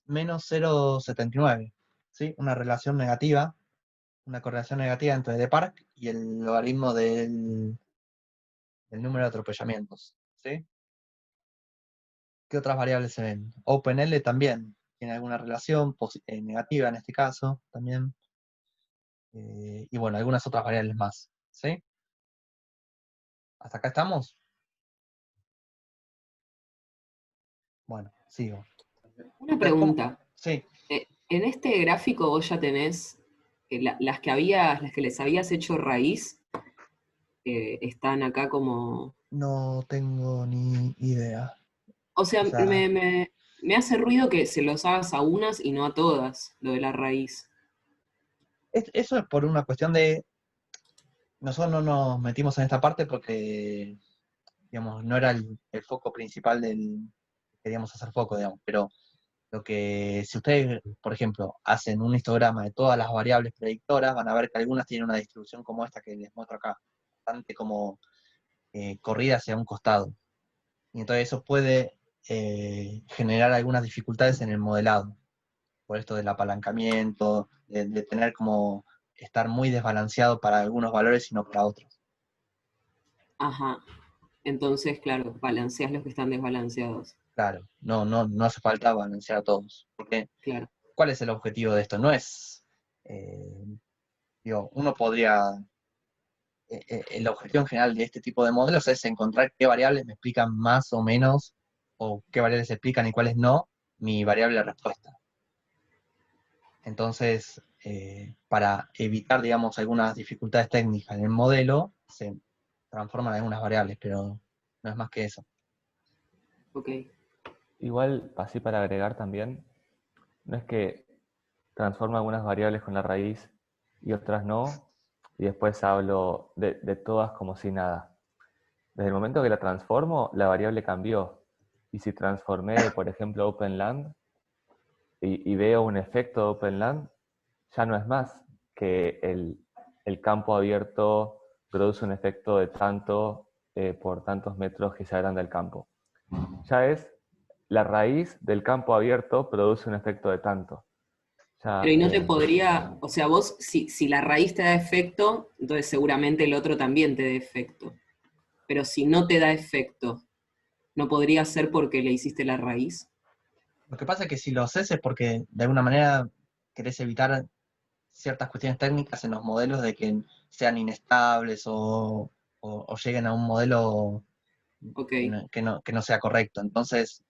Menos 0,79, ¿sí? Una relación negativa, una correlación negativa entre dPark y el logaritmo del número de atropellamientos, ¿sí? ¿Qué otras variables se ven? OpenL también tiene alguna relación negativa en este caso, también. Y bueno, algunas otras variables más, ¿sí? ¿Hasta acá estamos? Bueno, sigo. Una Entonces, ¿cómo? pregunta. Sí, En este gráfico vos ya tenés las que les habías hecho raíz, están acá como. no tengo ni idea. O sea, O sea, me hace ruido que se los hagas a unas y no a todas, lo de la raíz. eso es por una cuestión de. Nosotros no nos metimos en esta parte porque, digamos, no era el foco principal queríamos hacer foco, digamos, pero lo que, si ustedes, por ejemplo, hacen un histograma de todas las variables predictoras, van a ver que algunas tienen una distribución como esta que les muestro acá, bastante como corrida hacia un costado. Y entonces eso puede generar algunas dificultades en el modelado, por esto del apalancamiento, de tener como estar muy desbalanceado para algunos valores y no para otros. Ajá. Entonces, claro, balanceas los que están desbalanceados. Claro, no hace falta balancear a todos. Porque, Claro. ¿cuál es el objetivo de esto? No es, digo, uno podría, el objetivo en general de este tipo de modelos es encontrar qué variables me explican más o menos, o qué variables explican y cuáles no, mi variable de respuesta. Entonces, para evitar, digamos, algunas dificultades técnicas en el modelo, se transforman algunas variables, pero no es más que eso. Ok. Igual, así para agregar también, no es que transforma algunas variables con la raíz y otras no, y después hablo de todas como si nada. Desde el momento que la transformo, la variable cambió. Y si transformé, por ejemplo, OpenLand y veo un efecto de OpenLand, ya no es más que el campo abierto produce un efecto de tanto por tantos metros que se agranda el campo. Ya es la raíz del campo abierto produce un efecto de tanto. Ya, Pero y no te podría, o sea, vos, si la raíz te da efecto, entonces seguramente el otro también te dé efecto. Pero si no te da efecto, ¿no podría ser porque le hiciste la raíz? Lo que pasa es que si lo haces es porque de alguna manera querés evitar ciertas cuestiones técnicas en los modelos de que sean inestables o lleguen a un modelo Okay. que no sea correcto. Entonces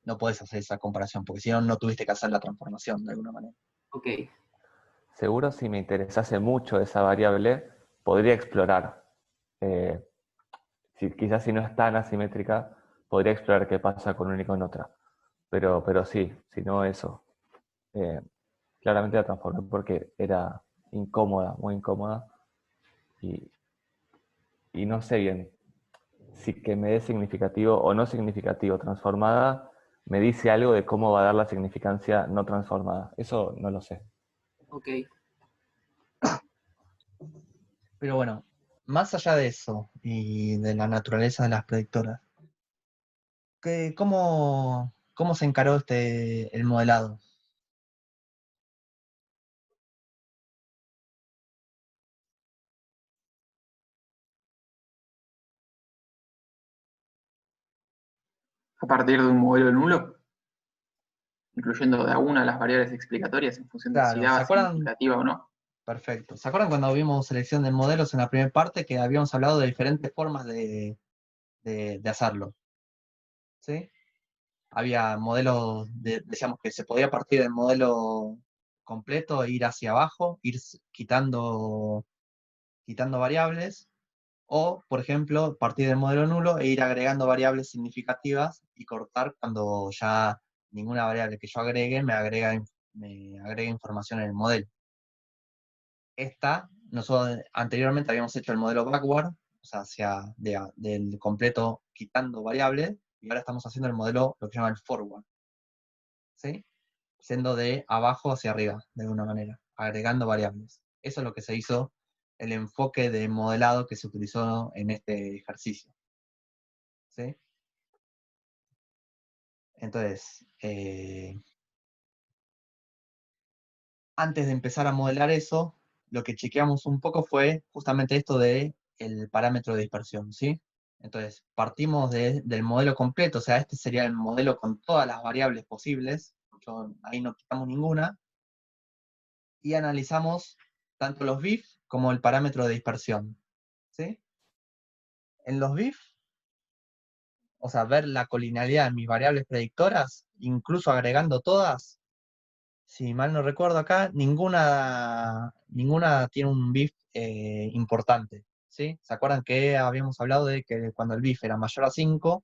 no podés hacer esa comparación, porque si no, no tuviste que hacer la transformación de alguna manera. Ok. seguro si me interesase mucho esa variable, podría explorar. Quizás si no es tan asimétrica, podría explorar qué pasa con una y con otra. Pero sí, si no eso. Claramente la transformé porque era incómoda, muy incómoda. Y no sé bien si que me dé significativo o no significativo transformada me dice algo de cómo va a dar la significancia no transformada. Eso no lo sé. Ok. Pero bueno, más allá de eso y de la naturaleza de las predictoras, ¿cómo se encaró el modelado? A partir de un modelo nulo, incluyendo de a una las variables explicatorias en función de si Claro, ¿se daba acuerdan? significativa o no. Perfecto. ¿Se acuerdan cuando vimos selección de modelos en la primera parte que habíamos hablado de diferentes formas de hacerlo? ¿Sí? Había modelos, decíamos que se podía partir del modelo completo e ir hacia abajo, quitando variables, o, por ejemplo, partir del modelo nulo e ir agregando variables significativas y cortar cuando ya ninguna variable que yo agregue me agrega información en el modelo. Nosotros anteriormente habíamos hecho el modelo backward, o sea, del completo quitando variables, y ahora estamos haciendo el modelo, lo que se llama el forward, ¿sí? Siendo de abajo hacia arriba, de alguna manera, agregando variables. Eso es lo que se hizo, el enfoque de modelado que se utilizó en este ejercicio, ¿sí? Entonces, antes de empezar a modelar eso, lo que chequeamos un poco fue justamente esto de el parámetro de dispersión, ¿sí? Entonces, partimos del modelo completo, o sea, este sería el modelo con todas las variables posibles, ahí no quitamos ninguna, y analizamos tanto los BIF como el parámetro de dispersión, ¿sí? En los BIF, o sea, ver la colinealidad de mis variables predictoras, incluso agregando todas, si mal no recuerdo acá, ninguna tiene un BIF importante, ¿sí? ¿Se acuerdan que habíamos hablado de que cuando el BIF era mayor a 5,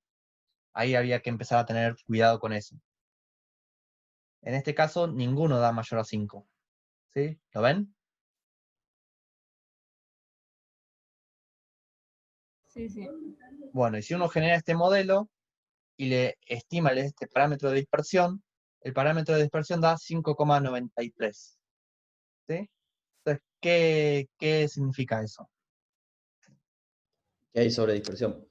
ahí había que empezar a tener cuidado con eso? En este caso, ninguno da mayor a 5, ¿sí? ¿Lo ven? Sí, sí. Bueno, y si uno genera este modelo y le estima este parámetro de dispersión, el parámetro de dispersión da 5,93, ¿sí? Entonces, ¿qué significa eso? Que hay sobredispersión.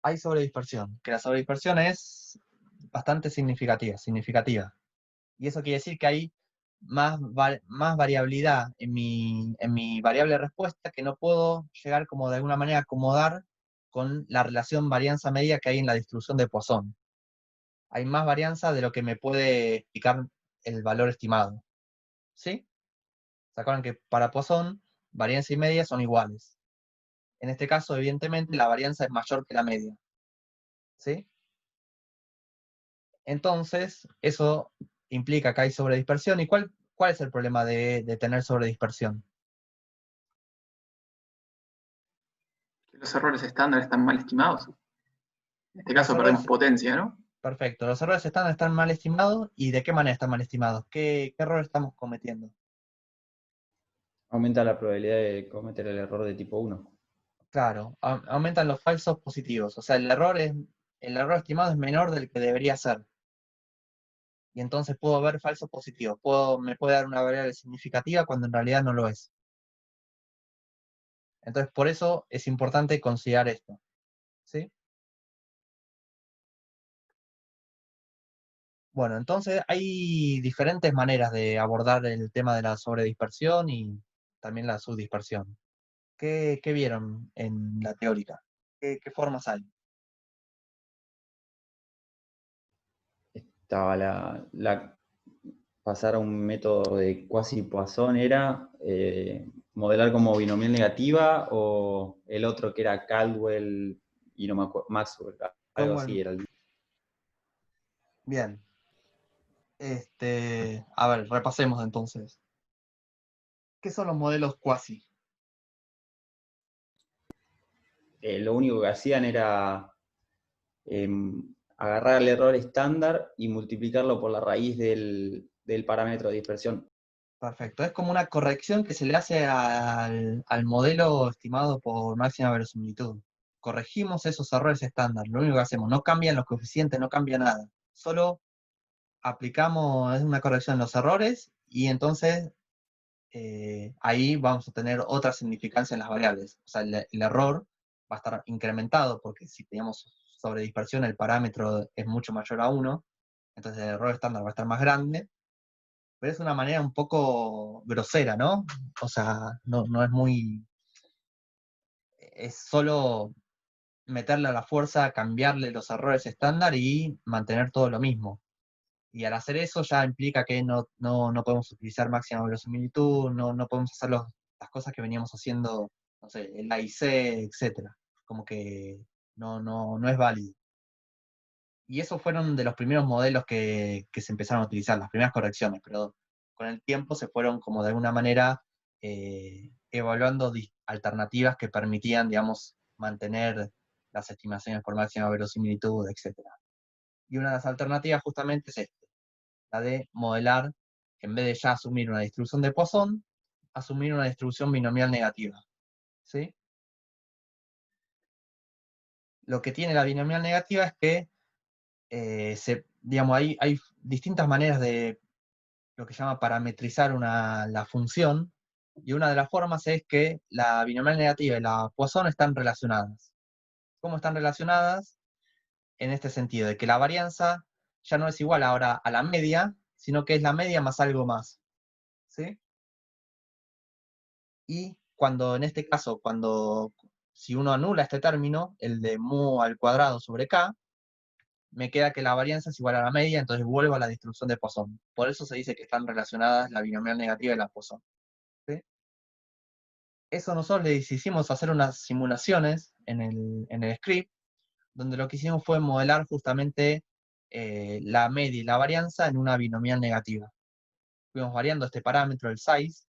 Hay sobredispersión, que la sobredispersión es bastante significativa. Y eso quiere decir que hay más variabilidad en mi variable respuesta que no puedo llegar como de alguna manera a acomodar con la relación varianza-medida que hay en la distribución de Poisson. Hay más varianza de lo que me puede explicar el valor estimado. ¿Sí? ¿Se acuerdan que para Poisson varianza y media son iguales? En este caso, evidentemente, la varianza es mayor que la media. ¿Sí? Entonces, eso implica que hay sobredispersión. ¿Y cuál es el problema de tener sobredispersión? Que los errores estándar están mal estimados. En este Los caso errores, perdemos potencia, ¿no? perfecto. Los errores están mal estimados. ¿Y de qué manera están mal estimados? ¿Qué error estamos cometiendo? Aumenta la probabilidad de cometer el error de tipo 1. Claro, aumentan los falsos positivos. O sea, el error estimado es menor del que debería ser. Y entonces puedo ver falsos positivos. Me puede dar una variable significativa cuando en realidad no lo es. Entonces, por eso es importante considerar esto. ¿Sí? Bueno, entonces hay diferentes maneras de abordar el tema de la sobredispersión y también la subdispersión. ¿Qué vieron en la teórica? ¿Qué formas hay? Estaba pasar a un método de quasi-Poisson era modelar como binomial negativa, o el otro que era Caldwell y no me acuerdo, Maxwell, algo así era. Bien. A ver, repasemos entonces. ¿Qué son los modelos quasi? Lo único que hacían era agarrar el error estándar y multiplicarlo por la raíz del parámetro de dispersión. Perfecto. Es como una corrección que se le hace al modelo estimado por máxima verosimilitud. Corregimos esos errores estándar. Lo único que hacemos, no cambian los coeficientes, no cambia nada. Solo aplicamos una corrección en los errores y entonces ahí vamos a tener otra significancia en las variables. O sea, el error va a estar incrementado, porque si teníamos sobre dispersión el parámetro es mucho mayor a 1, entonces el error estándar va a estar más grande, pero es una manera un poco grosera, ¿no? O sea, no es muy... Es solo meterle a la fuerza, cambiarle los errores estándar y mantener todo lo mismo. Y al hacer eso ya implica que no podemos utilizar máxima verosimilitud, no podemos hacer las cosas que veníamos haciendo, no sé, el A y C, etc. Como que no es válido. Y esos fueron de los primeros modelos que se empezaron a utilizar, las primeras correcciones, pero con el tiempo se fueron como de alguna manera evaluando alternativas que permitían, digamos, mantener las estimaciones por máxima verosimilitud, etc. Y una de las alternativas justamente es la de modelar, en vez de ya asumir una distribución de Poisson, asumir una distribución binomial negativa. ¿Sí? Lo que tiene la binomial negativa es que digamos, hay distintas maneras de lo que se llama parametrizar la función, y una de las formas es que la binomial negativa y la Poisson están relacionadas. ¿Cómo están relacionadas? En este sentido, de que la varianza ya no es igual ahora a la media, sino que es la media más algo más. ¿Sí? Y cuando, en este caso, si uno anula este término, el de mu al cuadrado sobre k, me queda que la varianza es igual a la media, entonces vuelvo a la distribución de Poisson. Por eso se dice que están relacionadas la binomial negativa y la Poisson. ¿Sí? Eso nosotros les hicimos hacer unas simulaciones en el script, donde lo que hicimos fue modelar justamente la media y la varianza en una binomial negativa. Fuimos variando este parámetro, el size,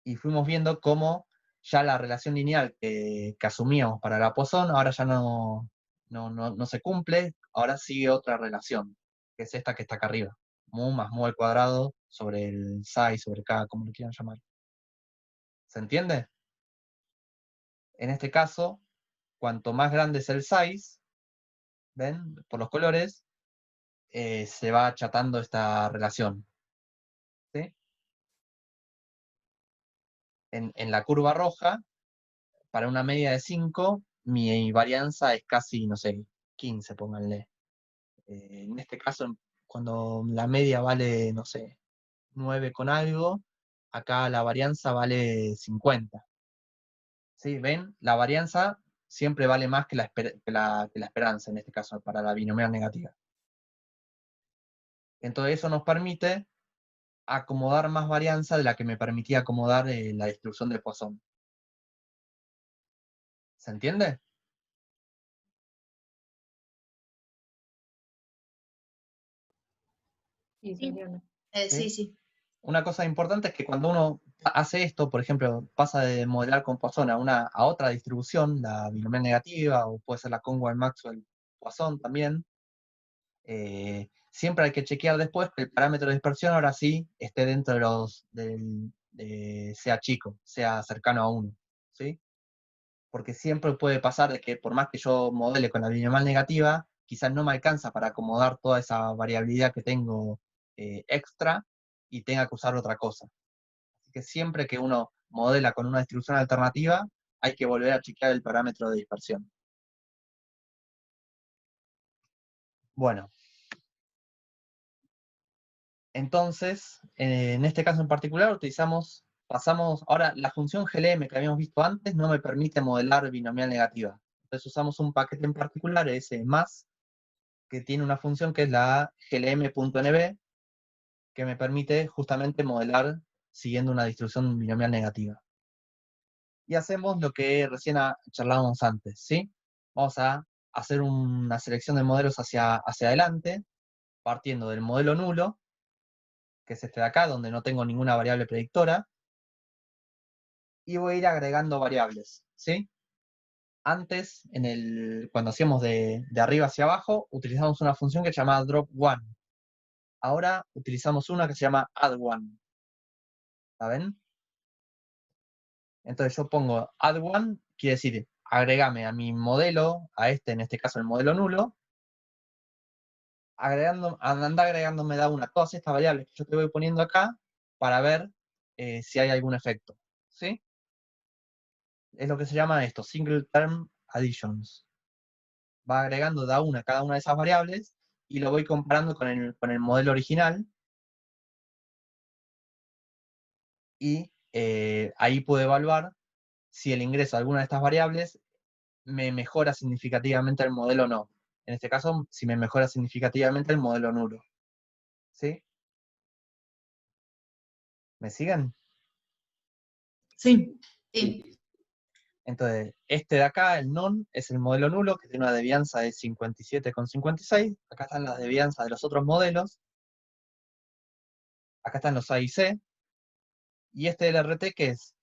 y fuimos viendo cómo ya la relación lineal que asumíamos para la Poisson ahora ya no se cumple, ahora sigue otra relación, que es esta que está acá arriba. Mu más mu al cuadrado sobre el psi sobre k, como lo quieran llamar. ¿Se entiende? En este caso, cuanto más grande es el size, ¿ven? Por los colores, se va achatando esta relación. ¿Sí? En la curva roja, para una media de 5, mi varianza es casi, no sé, 15, pónganle. En este caso, cuando la media vale, no sé, 9 con algo, acá la varianza vale 50. ¿Sí? ¿Ven? La varianza siempre vale más que la esperanza, en este caso, para la binomial negativa. Entonces eso nos permite acomodar más varianza de la que me permitía acomodar la distribución de Poisson. ¿Se entiende? Sí, se entiende. Sí, sí. Una cosa importante es que cuando uno hace esto, por ejemplo, pasa de modelar con Poisson a otra distribución, la binomial negativa, o puede ser la Conway-Maxwell-Poisson también, siempre hay que chequear después que el parámetro de dispersión ahora sí esté dentro sea chico, sea cercano a 1, ¿sí? Porque siempre puede pasar de que por más que yo modele con la binomial negativa, quizás no me alcanza para acomodar toda esa variabilidad que tengo extra y tenga que usar otra cosa. Así que siempre que uno modela con una distribución alternativa, hay que volver a chequear el parámetro de dispersión. Bueno. Entonces, en este caso en particular, pasamos, ahora la función glm que habíamos visto antes no me permite modelar binomial negativa. Entonces usamos un paquete en particular, ese más, que tiene una función que es la glm.nb, que me permite justamente modelar siguiendo una distribución binomial negativa. Y hacemos lo que recién charlábamos antes, ¿sí? Vamos a hacer una selección de modelos hacia adelante, partiendo del modelo nulo, que es este de acá, donde no tengo ninguna variable predictora, y voy a ir agregando variables, ¿sí? Antes, cuando hacíamos de arriba hacia abajo, utilizamos una función que se llama drop1. Ahora utilizamos una que se llama add1. ¿La ven? Entonces yo pongo add1, quiere decir, agregame a mi modelo, en este caso el modelo nulo, anda agregándome da una todas estas variables que yo te voy poniendo acá, para ver si hay algún efecto, ¿sí? Es lo que se llama esto, single term additions. Va agregando de a una cada una de esas variables y lo voy comparando con el modelo original, y ahí puedo evaluar si el ingreso de alguna de estas variables me mejora significativamente el modelo o no. En este caso, si me mejora significativamente el modelo nulo. ¿Sí? ¿Me siguen? Sí. Sí. Entonces, este de acá, el non, es el modelo nulo, que tiene una devianza de 57,56. Acá están las devianzas de los otros modelos. Acá están los A y C. Y este del RT, ¿qué es?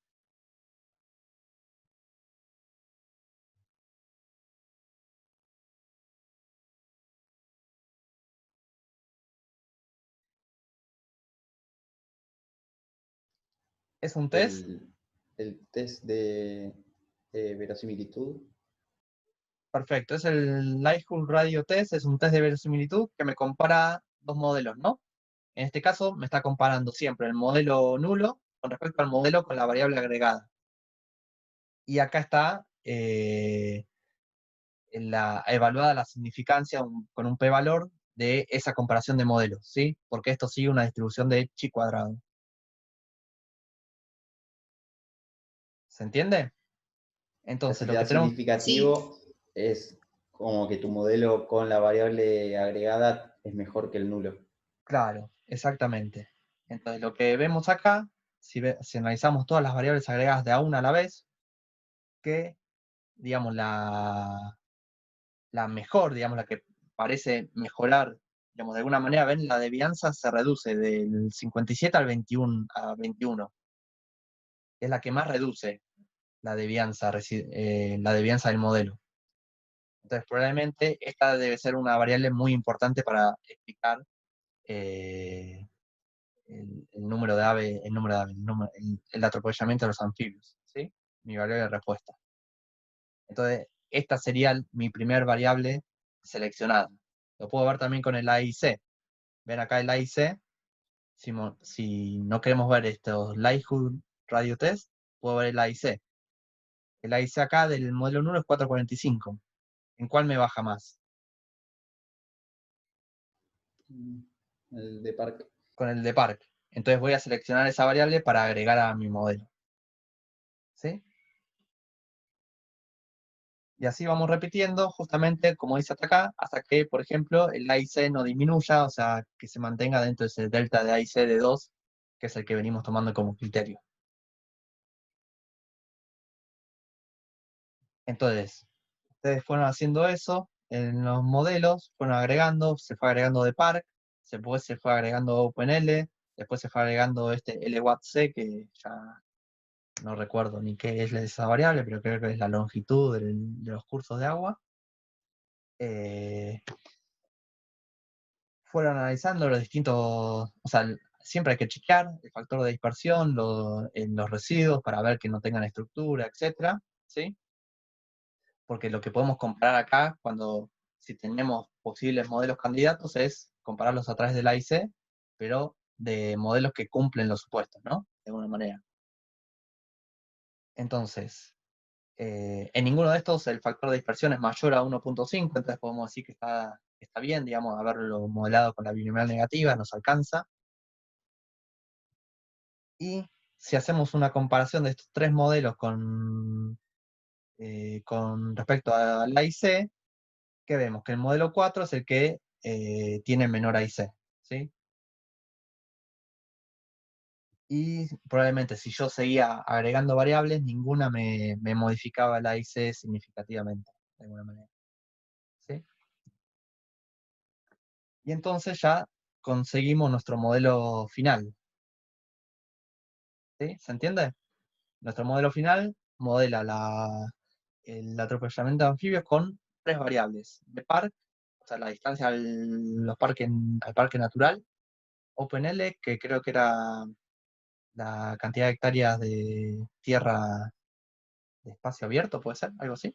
¿Es un test? El test de verosimilitud. Perfecto, es el Likelihood Radio Test, es un test de verosimilitud que me compara dos modelos, ¿no? En este caso me está comparando siempre el modelo nulo con respecto al modelo con la variable agregada. Y acá está evaluada la significancia con un p-valor de esa comparación de modelos, ¿sí? Porque esto sigue una distribución de chi cuadrado. ¿Se entiende? Entonces, Si lo te que da tenemos... significativo es como que tu modelo con la variable agregada es mejor que el nulo. Claro, exactamente. Entonces, lo que vemos acá, si analizamos todas las variables agregadas de a una a la vez, que, digamos, la mejor, digamos, la que parece mejorar, digamos, de alguna manera, ven, la devianza se reduce del 57 al 21. Es la que más reduce la devianza del modelo. Entonces, probablemente esta debe ser una variable muy importante para explicar el número de aves, el atropellamiento de los anfibios, ¿sí? Mi variable de respuesta. Entonces, esta sería mi primer variable seleccionada. Lo puedo ver también con el A y C. Ven acá el A y C. Si no queremos ver estos Likelihood Radio Test, puedo ver el A y C. El A y C acá del modelo 1 es 445. ¿En cuál me baja más? El de Park. Con el de Park. Entonces voy a seleccionar esa variable para agregar a mi modelo. ¿Sí? Y así vamos repitiendo, justamente como dice hasta acá, hasta que, por ejemplo, el A y C no disminuya, o sea, que se mantenga dentro de ese delta de A y C de 2, que es el que venimos tomando como criterio. Entonces, ustedes fueron haciendo eso en los modelos, fueron agregando, se fue agregando de Park, después se fue agregando OpenL, después se fue agregando este LWAT-C, que ya no recuerdo ni qué es esa variable, pero creo que es la longitud de los cursos de agua. Fueron analizando los distintos, o sea, siempre hay que chequear el factor de dispersión en los residuos para ver que no tengan estructura, etcétera, ¿sí? Porque lo que podemos comparar acá, si tenemos posibles modelos candidatos, es compararlos a través del A y C, pero de modelos que cumplen los supuestos, ¿no? De alguna manera. Entonces, en ninguno de estos el factor de dispersión es mayor a 1.5, entonces podemos decir que está bien, digamos, haberlo modelado con la binomial negativa, nos alcanza. Y si hacemos una comparación de estos tres modelos con respecto al A y C, ¿qué vemos? Que el modelo 4 es el que tiene menor A y C, ¿sí? Y probablemente si yo seguía agregando variables, ninguna me modificaba el A y C significativamente, de alguna manera. ¿Sí? Y entonces ya conseguimos nuestro modelo final. ¿Sí? ¿Se entiende? Nuestro modelo final modela el atropellamiento de anfibios con tres variables. De Park, o sea, la distancia al parque natural. OpenL, que creo que era la cantidad de hectáreas de tierra de espacio abierto, puede ser, algo así.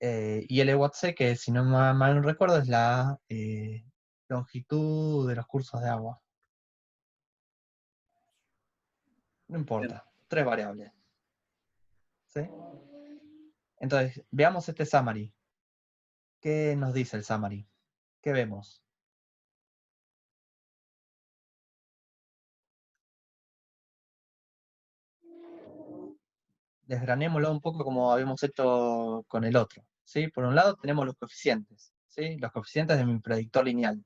Y LWAT-C, que si no mal no recuerdo, es la longitud de los cursos de agua. No importa, 3 variables. ¿Sí? Entonces, veamos este summary. ¿Qué nos dice el summary? ¿Qué vemos? Desgranémoslo un poco como habíamos hecho con el otro. ¿Sí? Por un lado tenemos los coeficientes. ¿Sí? Los coeficientes de mi predictor lineal.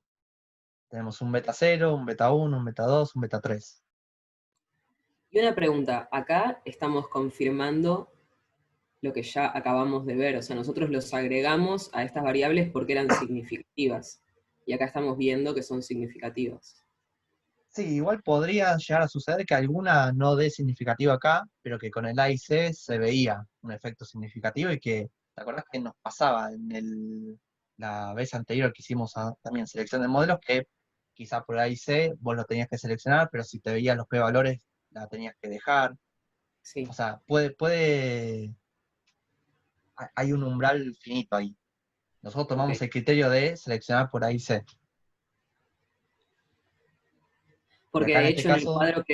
Tenemos un beta 0, un beta 1, un beta 2, un beta 3. Y una pregunta, acá estamos confirmando lo que ya acabamos de ver, o sea, nosotros los agregamos a estas variables porque eran significativas, y acá estamos viendo que son significativas. Sí, igual podría llegar a suceder que alguna no dé significativo acá, pero que con el A y C se veía un efecto significativo y que, ¿te acordás que nos pasaba en la vez anterior que hicimos también selección de modelos, que quizá por A y C vos lo tenías que seleccionar, pero si te veías los p-valores la tenías que dejar? Sí. O sea, hay un umbral finito ahí. Nosotros tomamos el criterio de seleccionar por A y C. Porque Acá en de este hecho en el caso, cuadro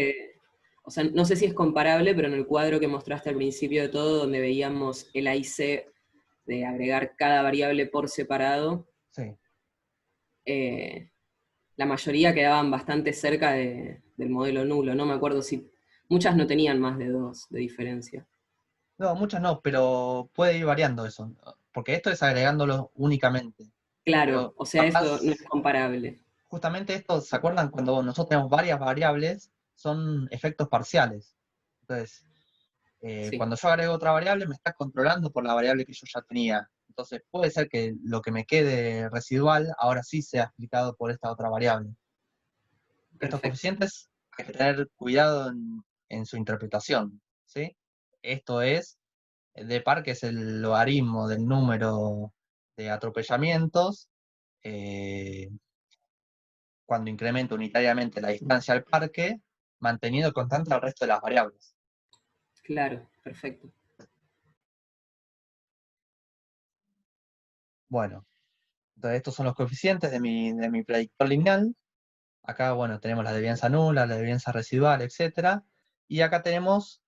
o sea, no sé si es comparable, pero en el cuadro que mostraste al principio de todo, donde veíamos el A y C de agregar cada variable por separado, sí. La mayoría quedaban bastante cerca del modelo nulo, no me acuerdo si muchas no tenían más de 2 de diferencia. No, muchas no, pero puede ir variando eso, porque esto es agregándolo únicamente. Claro, Pero o sea, capaz, eso no es comparable. justamente esto, ¿se acuerdan cuando nosotros tenemos varias variables? Son efectos parciales. Entonces, Sí. cuando yo agrego otra variable, me está controlando por la variable que yo ya tenía. Entonces, puede ser que lo que me quede residual ahora sí sea explicado por esta otra variable. Estos coeficientes hay que tener cuidado en su interpretación, ¿sí? Esto es, de par, que es el logaritmo del número de atropellamientos, cuando incremento unitariamente la distancia al parque, manteniendo constante el resto de las variables. Claro, perfecto. Bueno, entonces estos son los coeficientes de mi predictor lineal. Acá, bueno, tenemos la desvianza nula, la desvianza residual, etc. Y acá tenemos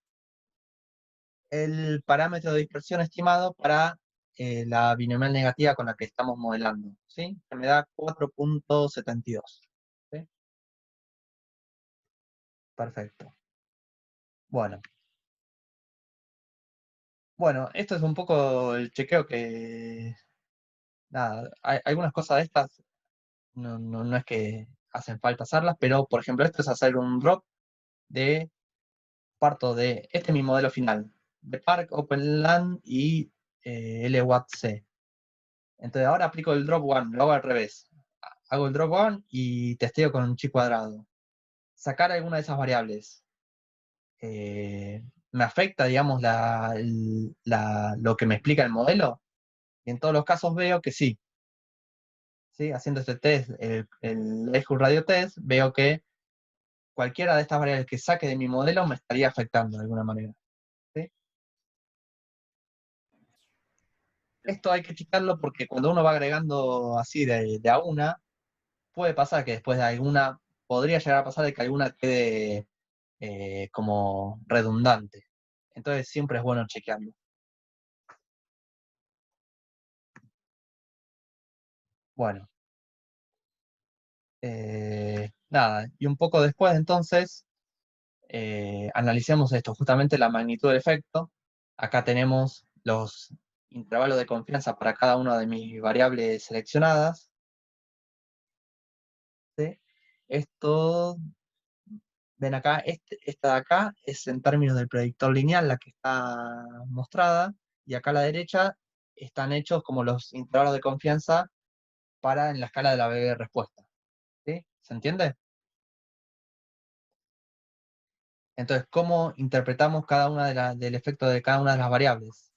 el parámetro de dispersión estimado para la binomial negativa con la que estamos modelando, ¿sí? Que me da 4.72. ¿Sí? Perfecto. Bueno. Bueno, esto es un poco el chequeo que... Nada, hay algunas cosas de estas no es que hacen falta hacerlas, pero por ejemplo esto es hacer un drop de... Parto de... Este es mi modelo final. De Park, OpenLAN y LWAT-C. Entonces ahora aplico el drop one, lo hago al revés. Hago el drop one y testeo con un chi cuadrado. Sacar alguna de esas variables. ¿Me afecta, digamos, lo que me explica el modelo? Y en todos los casos veo que sí. ¿Sí? Haciendo este test, el Ejus Radio Test, veo que cualquiera de estas variables que saque de mi modelo me estaría afectando de alguna manera. ¿Sí? Esto hay que checarlo porque cuando uno va agregando así de a una, puede pasar que después de alguna, podría llegar a pasar de que alguna quede como redundante. Entonces siempre es bueno chequearlo. Bueno. Nada, y un poco después entonces analicemos esto, justamente la magnitud del efecto. Acá tenemos los intervalos de confianza para cada una de mis variables seleccionadas. ¿Sí? Esto, ven acá, esta de acá es en términos del predictor lineal la que está mostrada, y acá a la derecha están hechos como los intervalos de confianza para en la escala de la B de respuesta. ¿Sí? ¿Se entiende? Entonces, ¿cómo interpretamos cada una del efecto de cada una de las variables?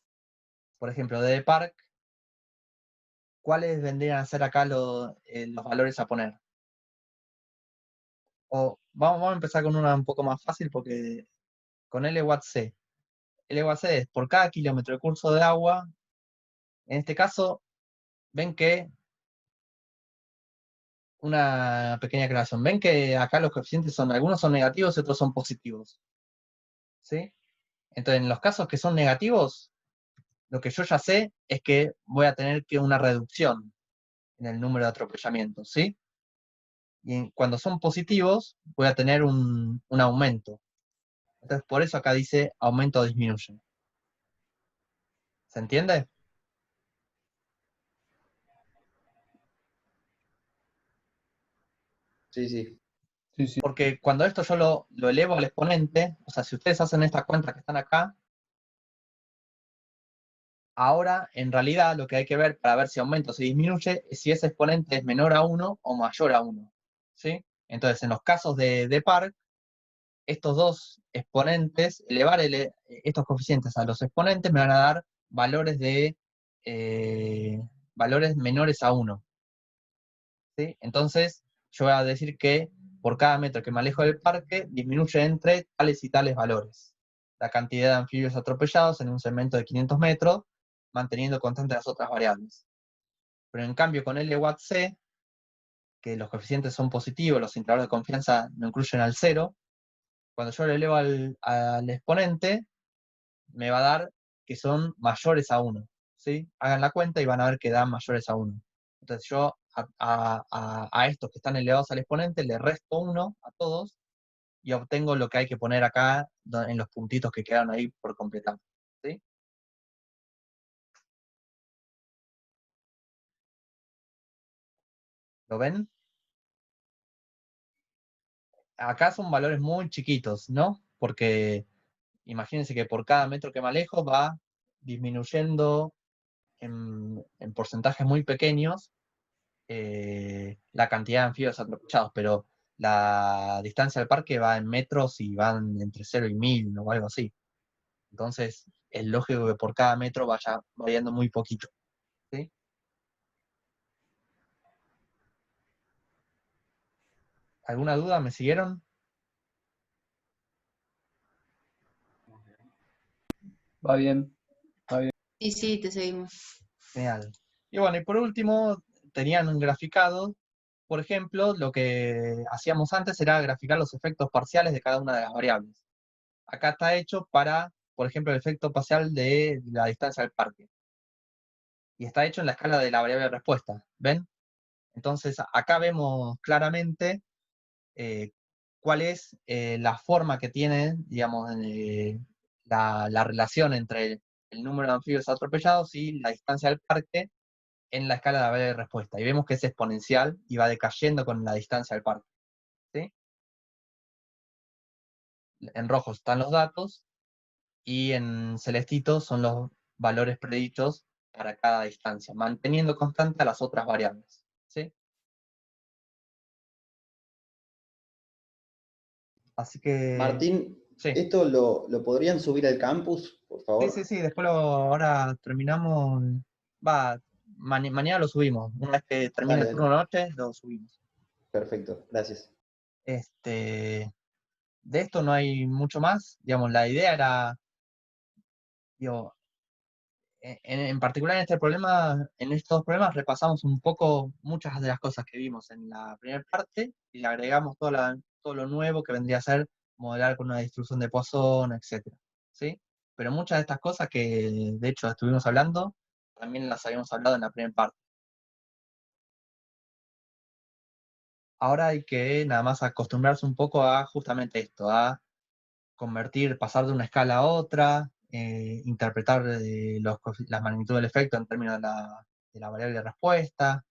Por ejemplo, de Park, ¿cuáles vendrían a ser acá los valores a poner? O vamos a empezar con una un poco más fácil, porque con LWC. LWC es por cada kilómetro de curso de agua. En este caso, ven que una pequeña aclaración. Ven que acá los coeficientes algunos son negativos y otros son positivos. ¿sí? Entonces, en los casos que son negativos, lo que yo ya sé es que voy a tener que una reducción en el número de atropellamientos, ¿sí? Y cuando son positivos, voy a tener un aumento. Entonces, por eso acá dice aumento o disminuye. ¿Se entiende? Sí, sí. Sí, sí. Porque cuando esto yo lo elevo al exponente, o sea, si ustedes hacen estas cuentas que están acá, ahora en realidad lo que hay que ver para ver si aumenta o si disminuye es si ese exponente es menor a 1 o mayor a 1. ¿Sí? Entonces, en los casos de Park, estos dos exponentes, elevar estos coeficientes a los exponentes me van a dar valores valores menores a 1. ¿Sí? Entonces, yo voy a decir que por cada metro que me alejo del parque, disminuye entre tales y tales valores la cantidad de anfibios atropellados en un segmento de 500 metros, manteniendo constantes las otras variables. Pero en cambio, con L watt C, que los coeficientes son positivos, los intervalos de confianza no incluyen al 0, cuando yo lo elevo al exponente, me va a dar que son mayores a 1. ¿Sí? Hagan la cuenta y van a ver que dan mayores a 1. Entonces yo a estos que están elevados al exponente le resto 1 a todos y obtengo lo que hay que poner acá en los puntitos que quedaron ahí por completar. ¿Sí? ¿Lo ven? Acá son valores muy chiquitos, ¿no? Porque imagínense que por cada metro que me alejo va disminuyendo en porcentajes muy pequeños la cantidad de anfibios atropellados, pero la distancia al parque va en metros y van entre 0 y 1000 o algo así. Entonces, es lógico que por cada metro vaya variando muy poquito. ¿Sí? ¿Alguna duda? ¿Me siguieron? Va bien. Sí, sí, te seguimos. Genial. Y bueno, y por último, tenían un graficado. Por ejemplo, lo que hacíamos antes era graficar los efectos parciales de cada una de las variables. Acá está hecho para, por ejemplo, el efecto parcial de la distancia al parque. Y está hecho en la escala de la variable de respuesta. ¿Ven? Entonces, acá vemos claramente cuál es la forma que tiene, digamos, la relación entre el número de anfibios atropellados y la distancia al parque en la escala de la variable de respuesta. Y vemos que es exponencial y va decayendo con la distancia al parque. ¿Sí? En rojo están los datos y en celestito son los valores predichos para cada distancia, manteniendo constante a las otras variables. ¿Sí? Así que... Martín, sí. ¿esto lo podrían subir al campus, por favor? Sí, después ahora terminamos, mañana lo subimos, una vez que termine Dale, el turno dale. de noche, lo subimos. Perfecto, gracias. De esto no hay mucho más, digamos, la idea era, digo, en particular en este problema, en estos dos problemas repasamos un poco muchas de las cosas que vimos en la primera parte y le agregamos todo lo nuevo que vendría a ser modelar con una distribución de Poisson, etc. ¿Sí? Pero muchas de estas cosas que de hecho estuvimos hablando, también las habíamos hablado en la primera parte. Ahora hay que nada más acostumbrarse un poco a justamente esto, a pasar de una escala a otra, interpretar la magnitud del efecto en términos de la variable de respuesta,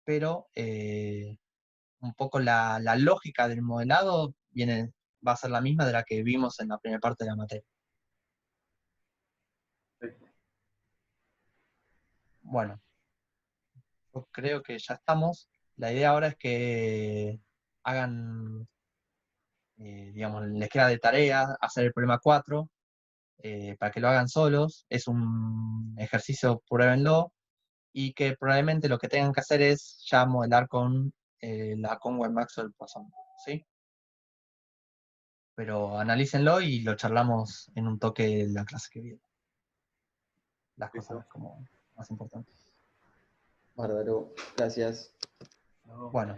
pero un poco la lógica del modelado va a ser la misma de la que vimos en la primera parte de la materia. Bueno, yo creo que ya estamos. La idea ahora es que hagan, digamos, les queda de tarea hacer el problema 4, para que lo hagan solos. Es un ejercicio, pruébenlo, y que probablemente lo que tengan que hacer es ya modelar con la Conway-Maxwell Poisson, ¿sí? Pero analícenlo y lo charlamos en un toque la clase que viene. Las cosas como más importantes. Bárbaro, gracias. Bueno.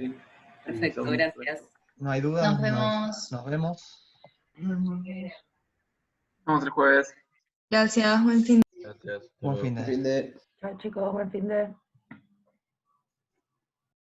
Perfecto, gracias. No hay duda. Nos vemos. Nos vemos. Vamos el jueves. Gracias, buen fin. Gracias. Buen fin de. Fin de... Chao chicos, buen fin de.